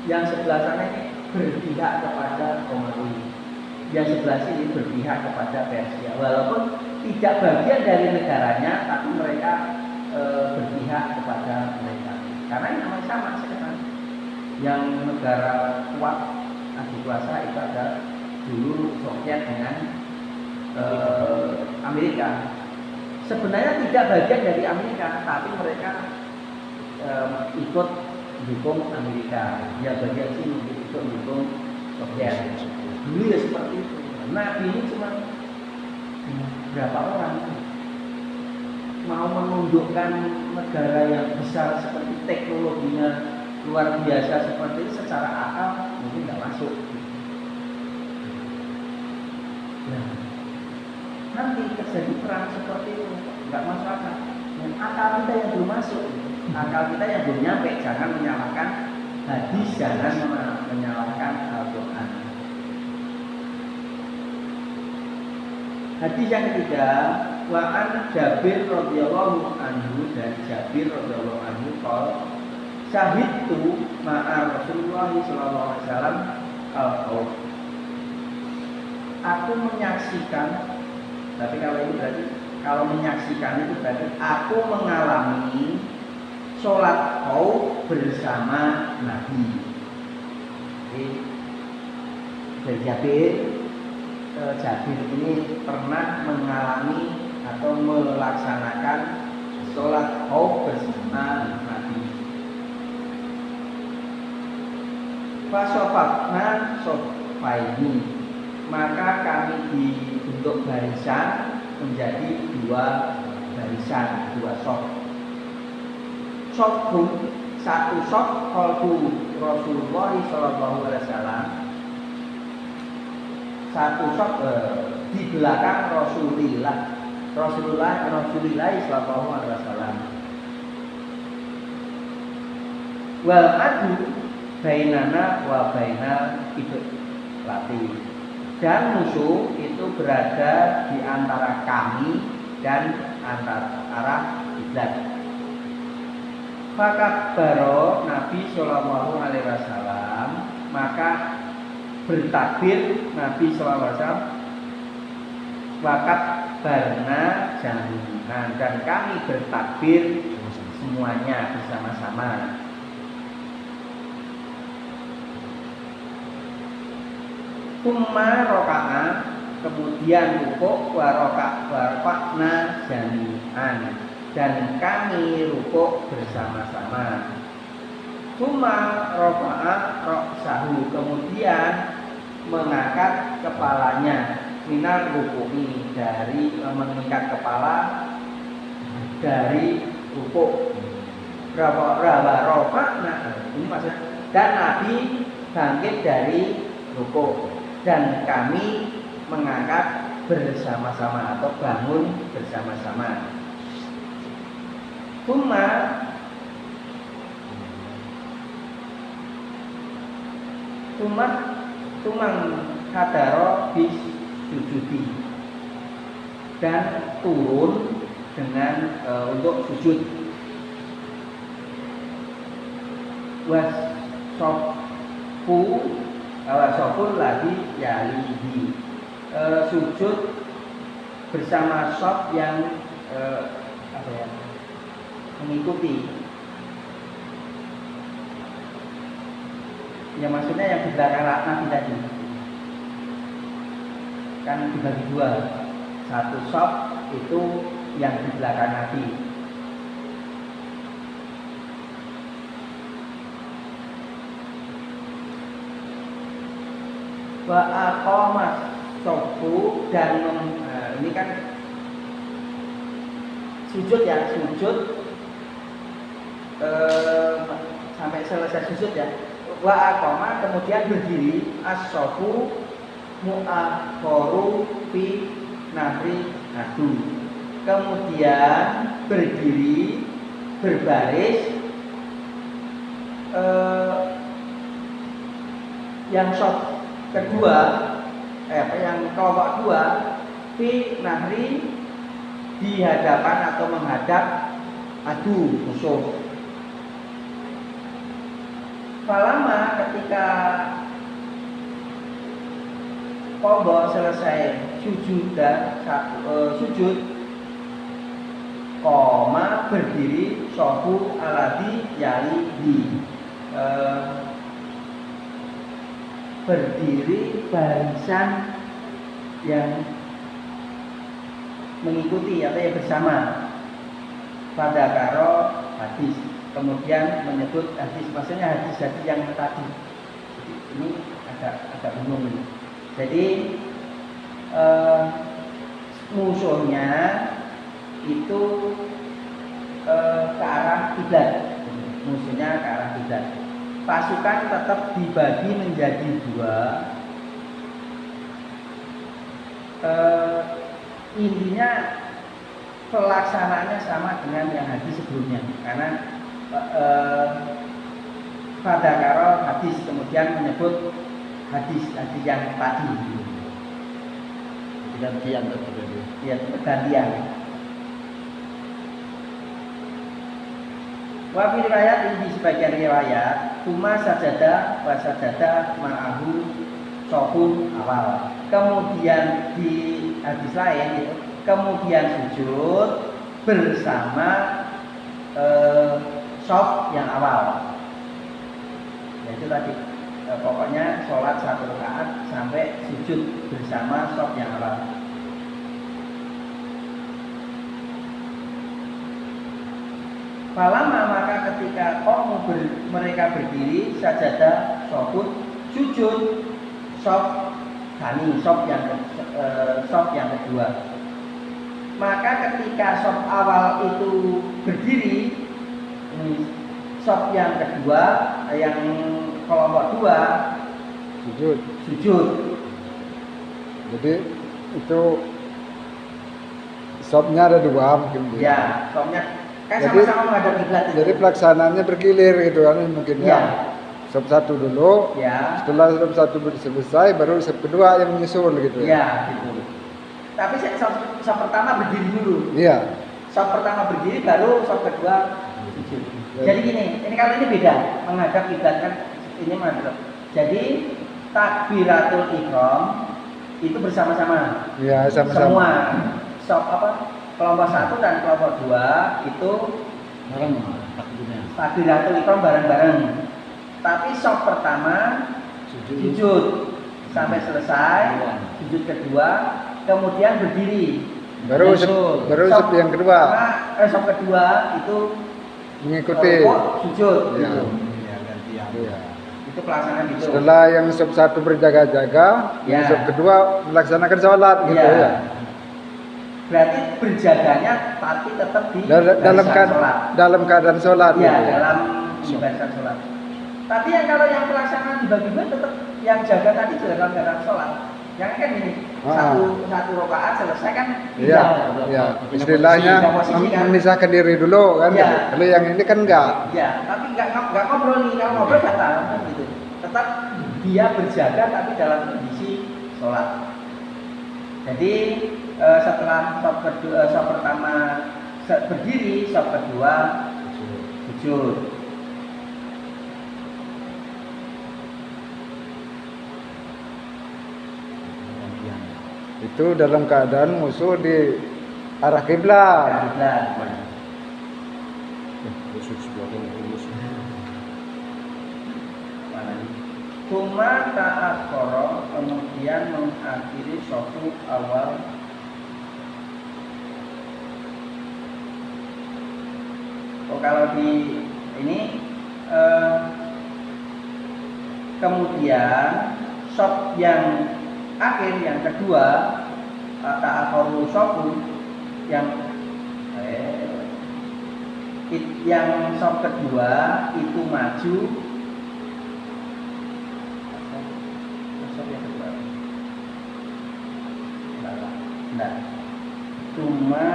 yang sebelah sana ini berpihak kepada Romawi, yang sebelah sini berpihak kepada Persia. Walaupun tidak bagian dari negaranya, tapi mereka berpihak kepada mereka. Karena ini memang sama sekarang. Yang negara kuat adikuasa itu ada dulu Soviet dengan Amerika. Sebenarnya tidak bagian dari Amerika, tapi mereka ikut dukung Amerika. Ya bagian sini ikut dukung Soviet. Dulu ya seperti itu. Nabi ini cuma berapa orang mau menundukkan negara yang besar seperti teknologinya luar biasa seperti itu secara akal mungkin nggak masuk. Nah, nanti terjadi perang seperti itu nggak masuk akal. Dan akal kita yang belum masuk, akal kita yang belum nyampe. Jangan menyalahkan hadis, jangan menyalahkan Al-Quran. Hadis yang ketiga, wa'an Jabir radhiyallahu anhu, dari Jabir radhiyallahu anhu qol syahidtu ma'a Rasulullah sallallahu alaihi wasallam al-qaum. Aku menyaksikan, tapi kalau ini berarti kalau menyaksikan itu berarti aku mengalami sholat qaum bersama Nabi. Jadi dari Jabir ini pernah mengalami atau melaksanakan sholat qaum bersama Nabi. Fasofatna sofaini, maka kami dibentuk barisan menjadi dua barisan, dua sof. Sofun, satu sof qalbu Rasulullah sallallahu alaihi wasallam, satu sof di belakang Rasulullah sallallahu alaihi wasallam. Wal adu bainana wa bainal qiblati. Dan musuh itu berada di antara kami dan antara kiblat. Fakabaro Nabi Shallallahu Alaihi Wasallam, maka bertakbir Nabi Shallallahu Alaihi Wasallam. Wakat barna jaminan, dan kami bertakbir semuanya bersama-sama. Tumma roka'a, kemudian rukuk warokakna jami'an, dan kami rukuk bersama-sama. Tumma roka'a roksahu, kemudian mengangkat kepalanya, minar ruku'i, dari mengikat kepala dari rukuk. Rokakna, ini maksudnya, dan Nabi bangkit dari rukuk, dan kami mengangkat bersama-sama atau bangun bersama-sama. Tumang hadaro bis sujudi, dan turun dengan untuk sujud. Wasoful lagi yalihi, sujud bersama sof yang mengikuti. Ya maksudnya yang di belakang Nabi tadi kan dibagi dua, satu sof itu yang di belakang Nabi. Wa aqamas sofu, dan ini kan sujud ya, sujud sampai selesai sujud ya. Wa aqama, kemudian berdiri, as-sofu mu'akhoru fi nahri adu, kemudian berdiri berbaris yang sof kedua, yang kelompok dua, fi nahri, di hadapan atau menghadap adu, musuh. Falama, ketika qadha selesai sujud dan sujud, qoma berdiri, sofu aladi yalihi, berdiri barisan yang mengikuti atau yang bersama. Pada karo hadis, kemudian menyebut hadis, maksudnya hadis-hadis yang tadi. Ini agak bingung ini. Jadi musuhnya itu ke arah kiblat, musuhnya ke arah kiblat. Pasukan tetap dibagi menjadi dua. Intinya pelaksanaannya sama dengan yang hadis sebelumnya, karena pada karo hadis, kemudian menyebut hadis yang tadi. Gantian terjadi. Ya, pergantian. Wa fi riwayat, ini di sebagian riwayat, cuma sajada wa sajada ma'ahu sofun awal. Kemudian di hadis lain itu, kemudian sujud bersama sof yang awal. Yaitu tadi pokoknya sholat 1 rakaat sampai sujud bersama sof yang awal. Falama, maka ketika mereka berdiri, sajadah sofut, sujud sof tani, sof yang kedua. Maka ketika sof awal itu berdiri, sof yang kedua, yang kelompok dua, sujud. Jadi itu sofnya ada dua mungkin. Ya, sofnya kan jadi, sama-sama menghadap kiblat. Jadi pelaksanaannya bergilir gitu kan mungkin ya. sop satu dulu. Ya. Setelah sop satu selesai, baru sop kedua yang menyusul gitu ya. Iya, gitu. Tapi sop pertama berdiri dulu. Iya. Sop pertama berdiri, baru sop kedua sujud. Jadi gini, ini kalau ini beda, menghadap kiblat kan ini menghadap. Jadi takbiratul ihram itu bersama-sama. Iya, sama-sama. Semua sop kelompok 1 dan kelompok 2 itu bareng takbirnya. takbiratul ihram bareng-bareng. Tapi sop pertama sujud sampai selesai, sujud kedua, kemudian berdiri. Baru sop yang kedua Sop kedua itu mengikuti. sujud Iya. gitu. Ya gantian. Iya. Itu pelaksanaan gitu. Setelah yang sop satu berjaga-jaga, yang Ya. sop kedua melaksanakan sholat gitu Iya. ya. Berarti berjaganya tapi tetap di barisan sholat. Dalam keadaan sholat. Iya, gitu ya. dalam barisan sholat. Tapi kalau yang pelaksanaan dibagi-bagi tetap yang jaga tadi juga dalam keadaan sholat. Yang kan ini satu rakaat selesai kan Iya, iya. Istilahnya posisi kan. memisahkan diri dulu kan. Iya. Kalau yang ini kan enggak. Ya, tapi nggak ngobrol nih, kalau ngobrol batal kan gitu. Tetap dia berjaga tapi dalam kondisi sholat. Jadi setelah sop pertama berdiri, sop kedua sujud. Itu dalam keadaan musuh di arah kiblat. Cuma ta'akhara kemudian mengakhiri satu awal kalau di ini kemudian sop yang akhir yang kedua ta'akharu sofu yang sop kedua itu maju. Nah, cuma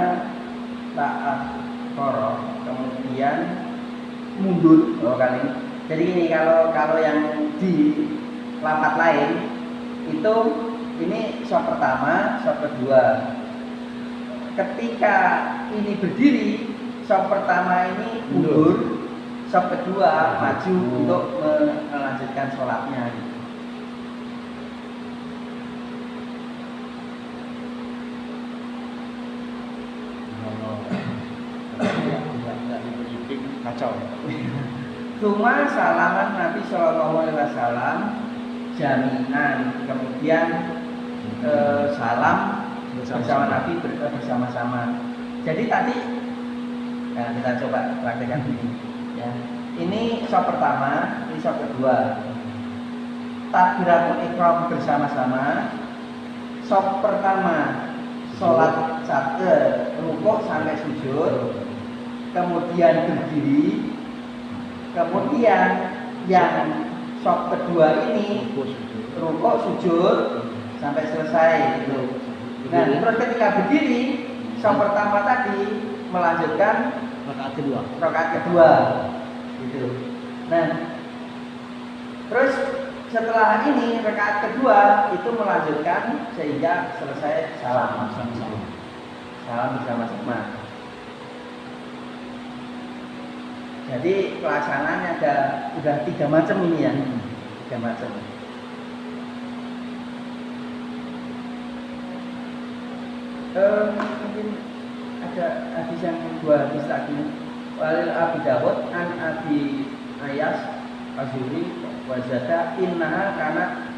ta'akhara kemudian mundur kali. Jadi ini kalau yang di lafaz lain itu ini sop pertama, sop kedua. Ketika ini berdiri, sop pertama ini mundur, sop kedua maju untuk melanjutkan sholatnya. Kacau. Cuma salaman Nabi Shallallahu Alaihi Wasallam jaminan, kemudian salam bersama Nabi bersama-sama. Jadi tadi kita coba praktekkan ini. Ya. Ini sop pertama, ini sop kedua. Takbiratul ihram bersama-sama. Sop pertama sholat rukuk sampai sujud. Kemudian berdiri, kemudian yang sop kedua ini rukuk sujud sampai selesai gitu. Nah, terus ketika berdiri, sop pertama tadi melanjutkan rakaat kedua gitu. Nah, terus setelah ini rakaat kedua itu melanjutkan sehingga selesai salam bersama-sama. Jadi pelaksanaannya udah 3 macam ini ya, 3 macam. Mungkin ada hadis yang 2 hadis lagi. Walil Abi Dawud an Abi Ayas Azuri wazada innaha kana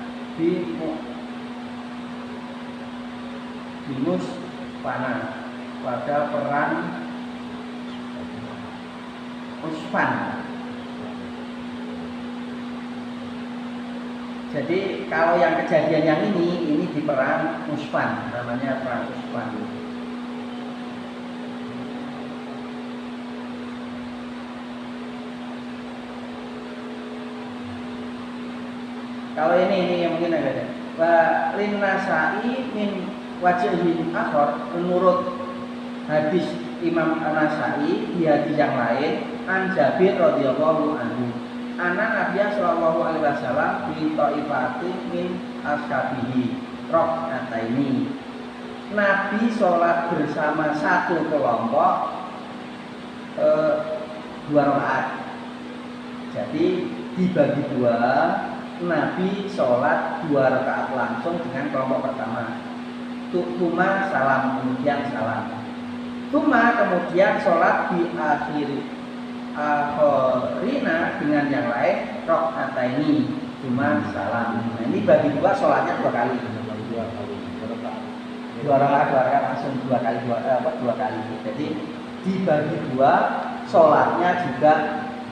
binus panah pada perang Usfan. Jadi kalau yang kejadian yang ini di perang Usfan, namanya perang Usfan. Kalau ini yang mungkin ada. Wa linnasai min wajhin akhar, menurut hadis Imam An-Nasai di hadis yang lain an Jabir radhiyallahu anhu. Anak Nabi Sallallahu Alaihi Wasallam bi taifati min ashabihi ini. Nabi sholat bersama satu kelompok 2 rakaat. Jadi dibagi 2, Nabi sholat 2 rakaat langsung dengan kelompok pertama. Tuma salam, kemudian salam. Tuma kemudian sholat di akhirina dengan yang lain ini cuma salam. Nah, ini bagi 2 sholatnya 2 kali. 2 rakaat langsung 2 kali 2 kali. Jadi dibagi 2 sholatnya juga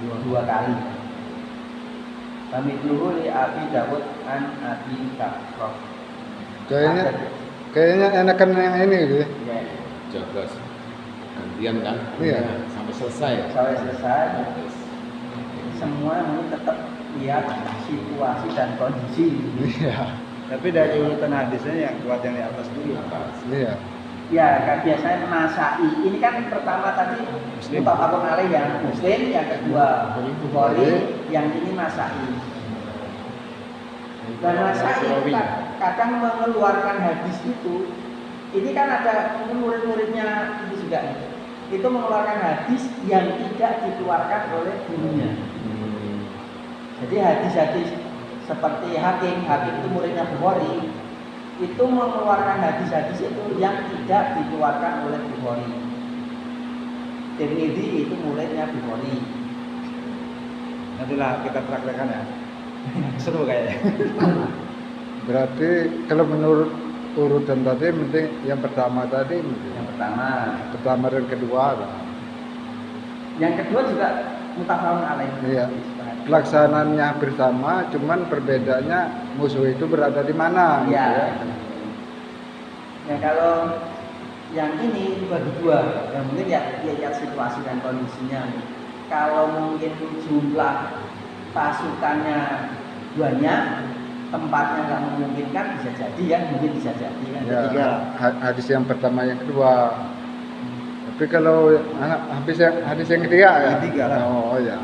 2 kali. Kami dulu li Abi Dawud an Abi Bakr. Kayaknya enakan yang ini gitu. Ya. Jaga gantian kan? Iya. Sampai selesai. Sampai selesai. Semua ini tetap lihat situasi dan kondisi. Iya. Tapi dari urutan hadisnya yang kuat yang di atas dulu. Iya. Ya, kan biasanya Nasa'i. Ini kan pertama tadi mutafaqun alaih yang Muslim, yang kedua Bukhari, yang ini Nasa'i. Dan Nasa'i kadang mengeluarkan hadis itu. Ini kan ada murid-muridnya itu juga. Itu mengeluarkan hadis yang tidak dikeluarkan oleh gurunya. Jadi hadis-hadis seperti Hakim itu muridnya Bukhari, itu mengeluarkan hadis-hadis itu yang tidak dikeluarkan oleh Bukhari. Tirmidzi itu muridnya Bukhari. Nantilah kita praktekkan ya. Seru kayaknya. Berarti kalau menurut urutan tadi penting yang pertama tadi Yang pertama dan kedua. Yang kedua juga mutafaqun alaih. Iya. Pelaksanaannya bersama, cuman perbedaannya musuh itu berada di mana. Iya. Gitu ya. Nah kalau yang ini dibagi 2, yang mungkin ya lihat situasi dan kondisinya. Kalau mungkin jumlah pasukannya banyak, tempatnya nggak memungkinkan, bisa jadi kan, mungkin bisa jadi kan. Ya, Ketiga. hadis yang pertama yang kedua. Tapi kalau hadis yang ketiga ya. Ketiga lah. Oh ya.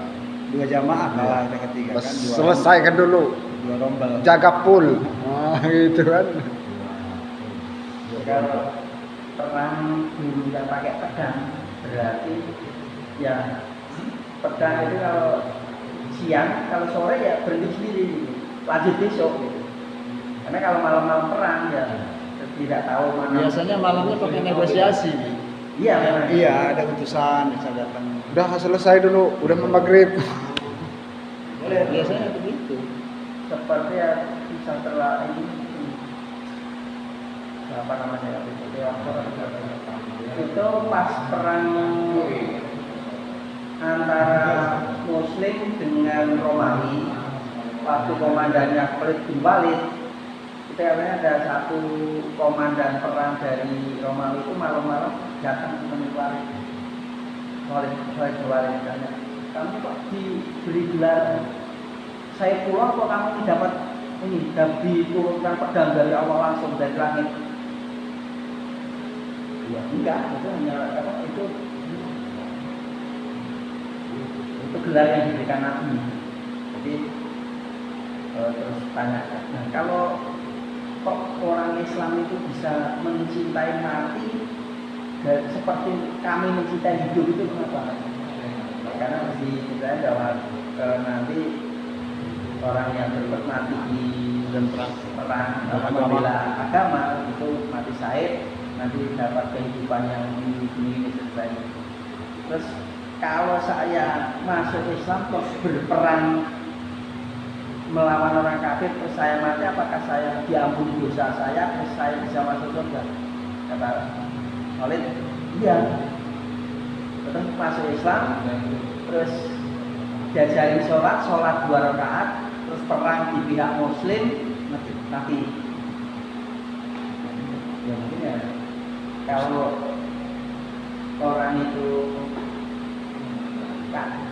2 jamaah kalah yang ketiga kan. 2 Selesaikan dulu. 2 rombel. Jaga pool. Gitu kan. Kalau perang dulu yang pakai pedang, berarti ya pedang itu kalau siang, kalau sore ya berhenti sendiri, lanjut besok gitu. Karena kalau malam-malam perang ya tidak tahu mana. Biasanya malamnya pakai negosiasi. Iya memang. Iya, ada utusan bisa datang. Udah selesai dulu, udah mau maghrib. Biasanya begitu. Seperti ya bisa terlalu ini apa namanya itu pas perang antara Muslim dengan Romawi, waktu komandannya Khalid bin Walid, itu katanya ada satu komandan perang dari Romawi itu malam-malam datang menemui Khalid bin Walid, tanya, kamu kok diberi gelar saya pulang kok kamu tidak dapat ini, diturunkan pedang dari awal langsung dari langit? Ya enggak, itu hanya apa itu gelar yang diberikan Nabi. Jadi terus tanya, nah kalau kok orang Islam itu bisa mencintai mati dan seperti kami mencintai hidup itu kenapa? Karena di kita bahwa nanti orang yang berbuat mati di perang membela agama itu mati syahid, nanti dapat kehidupan yang ini selesai. Terus kalau saya masuk Islam terus berperang melawan orang kafir terus saya mati, apakah saya diampuni dosa saya terus saya bisa masuk surga? Kata Khalid, iya. Terus masuk Islam, terus diajarin sholat 2 rakaat, terus perang di pihak Muslim, mati. Ya mungkin ya. Kalau orang itu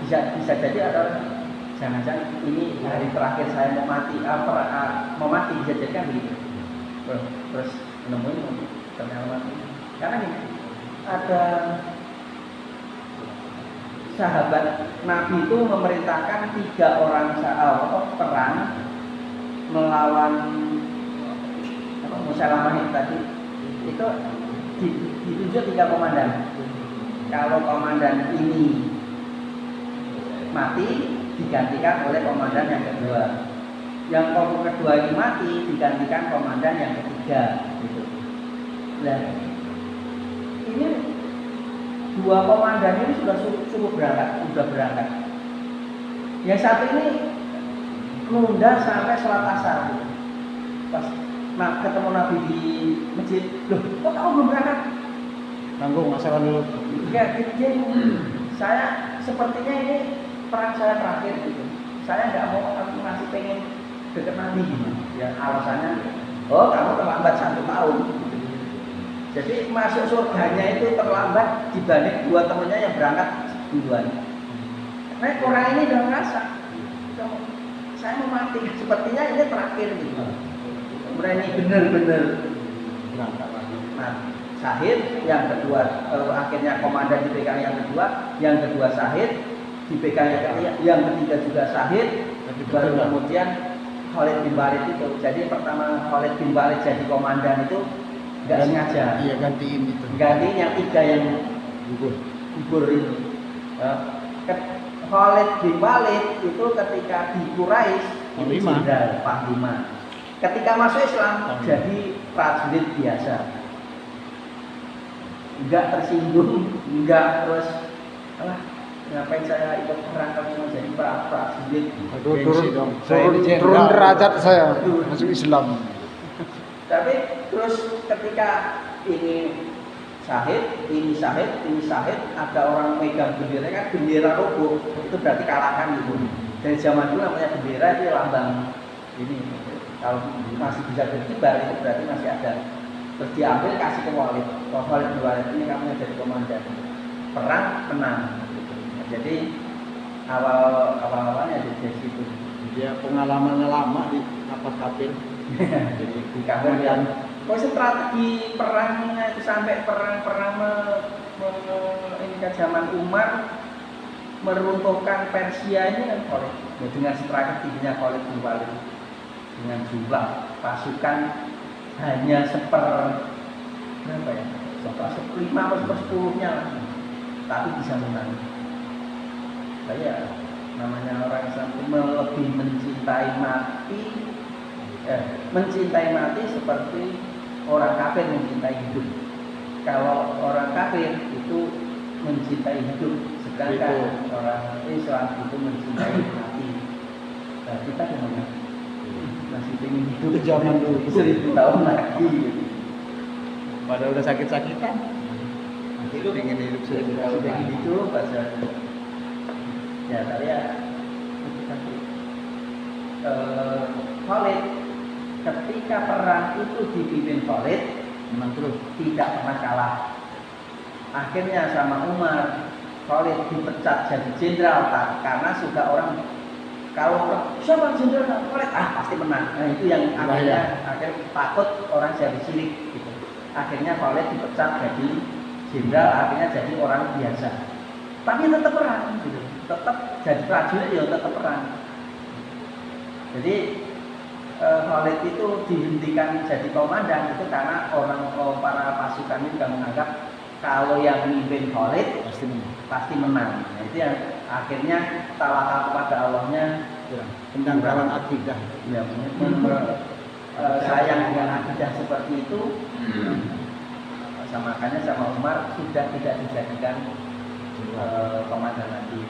bisa jadi atau jangan-jangan ini hari terakhir saya mau mati bisa jadi kan begitu. Terus nemuin ternyata mati. Karena ini ada sahabat Nabi itu memerintahkan 3 orang perang melawan Musailamah tadi, itu ditunjuk 3 komandan. Kalau komandan ini mati, digantikan oleh komandan yang kedua. Yang kedua ini mati, digantikan komandan yang ketiga. Gitu. Nah, ini 2 komandan ini sudah cukup berangkat. Yang satu ini nunda sampai sholat asar. Gitu. Pas ketemu Nabi di masjid, loh, kok kamu belum berangkat? Tanggung masalah dulu. Ya, dia saya sepertinya ini perang saya terakhir gitu. Saya nggak mau, aku masih pengen deket Nabi gitu. Ya alasannya, oh kamu terlambat 1 tahun. Gitu. Jadi masuk surganya itu terlambat dibanding 2 temannya yang berangkat duluan. Nah orang ini udah merasa, saya mau mati. Sepertinya ini terakhir gitu. Kemudian ini benar-benar berangkat. Nah, Syahid, yang kedua akhirnya komandan dipegang yang kedua Syahid, dipegang yang ketiga juga Syahid, baru kemudian Khalid bin Walid itu. Jadi pertama Khalid bin Walid jadi komandan itu nggak sengaja. Iya, gantiin itu. Gantiin yang 3 yang gugur ini. Khalid bin Walid itu ketika di Quraisy itu jenderal panglima. Ketika masuk Islam jadi prajurit biasa. Enggak tersinggung, enggak terus ngapain saya ikut perang kalau cuma jadi prajurit. Aduh, turun derajat saya masuk Islam. Tapi terus ketika ini Syahid, ada orang megang bendera, kan bendera roboh, itu berarti kalahkan gitu. Dari zaman dulu namanya bendera itu lambang ini. Kalau masih bisa berkibar itu berarti masih ada. Terus diambil kasih ke Walid. Walid ini kamu jadi komandan. Perang menang. Gitu. Jadi awalnya dari situ. Dia pengalamannya lama di kapal kafir. Jadi di kafir yang strategi perangnya itu sampai perang ini ke zaman Umar meruntuhkan Persia ini kan Khalid. Dengan strateginya Khalid bin Walid. Dengan jumlah pasukan hanya berapa ya? 1/5 atau 1/10-nya, tapi bisa menang. Saya namanya orang Islam lebih mencintai mati seperti orang kafir mencintai hidup. Kalau orang kafir itu mencintai hidup, sedangkan orang Islam itu mencintai mati. Nah, kita gimana? Masih ingin hidup Itu zaman dulu 1000 tahun lagi. Padahal udah sakit-sakitan. Itu Pengen hidup 1000 tahun. sudah hidup aja. Ya tadi ya. Khalid ketika perang itu dipimpin Khalid Menang terus. tidak pernah kalah. Akhirnya sama Umar Khalid dipecat jadi jenderal karena sudah orang kalau siapa jenderal Khalid pasti menang. Nah itu yang akhirnya takut orang jadi sirik gitu. Akhirnya Khalid dipecat jadi jenderal, akhirnya jadi orang biasa. Tapi tetap perang gitu. Tetap jadi prajurit ya tetap perang. Jadi Khalid itu dihentikan jadi komandan itu karena para pasukan itu juga menganggap kalau yang memimpin Khalid pasti menang. Nah, itu yang akhirnya tawakal kepada Allahnya Pendangkalan akidah. ya, sayang dengan akidah seperti itu. Makanya sama Umar sudah tidak dijadikan komandan lagi.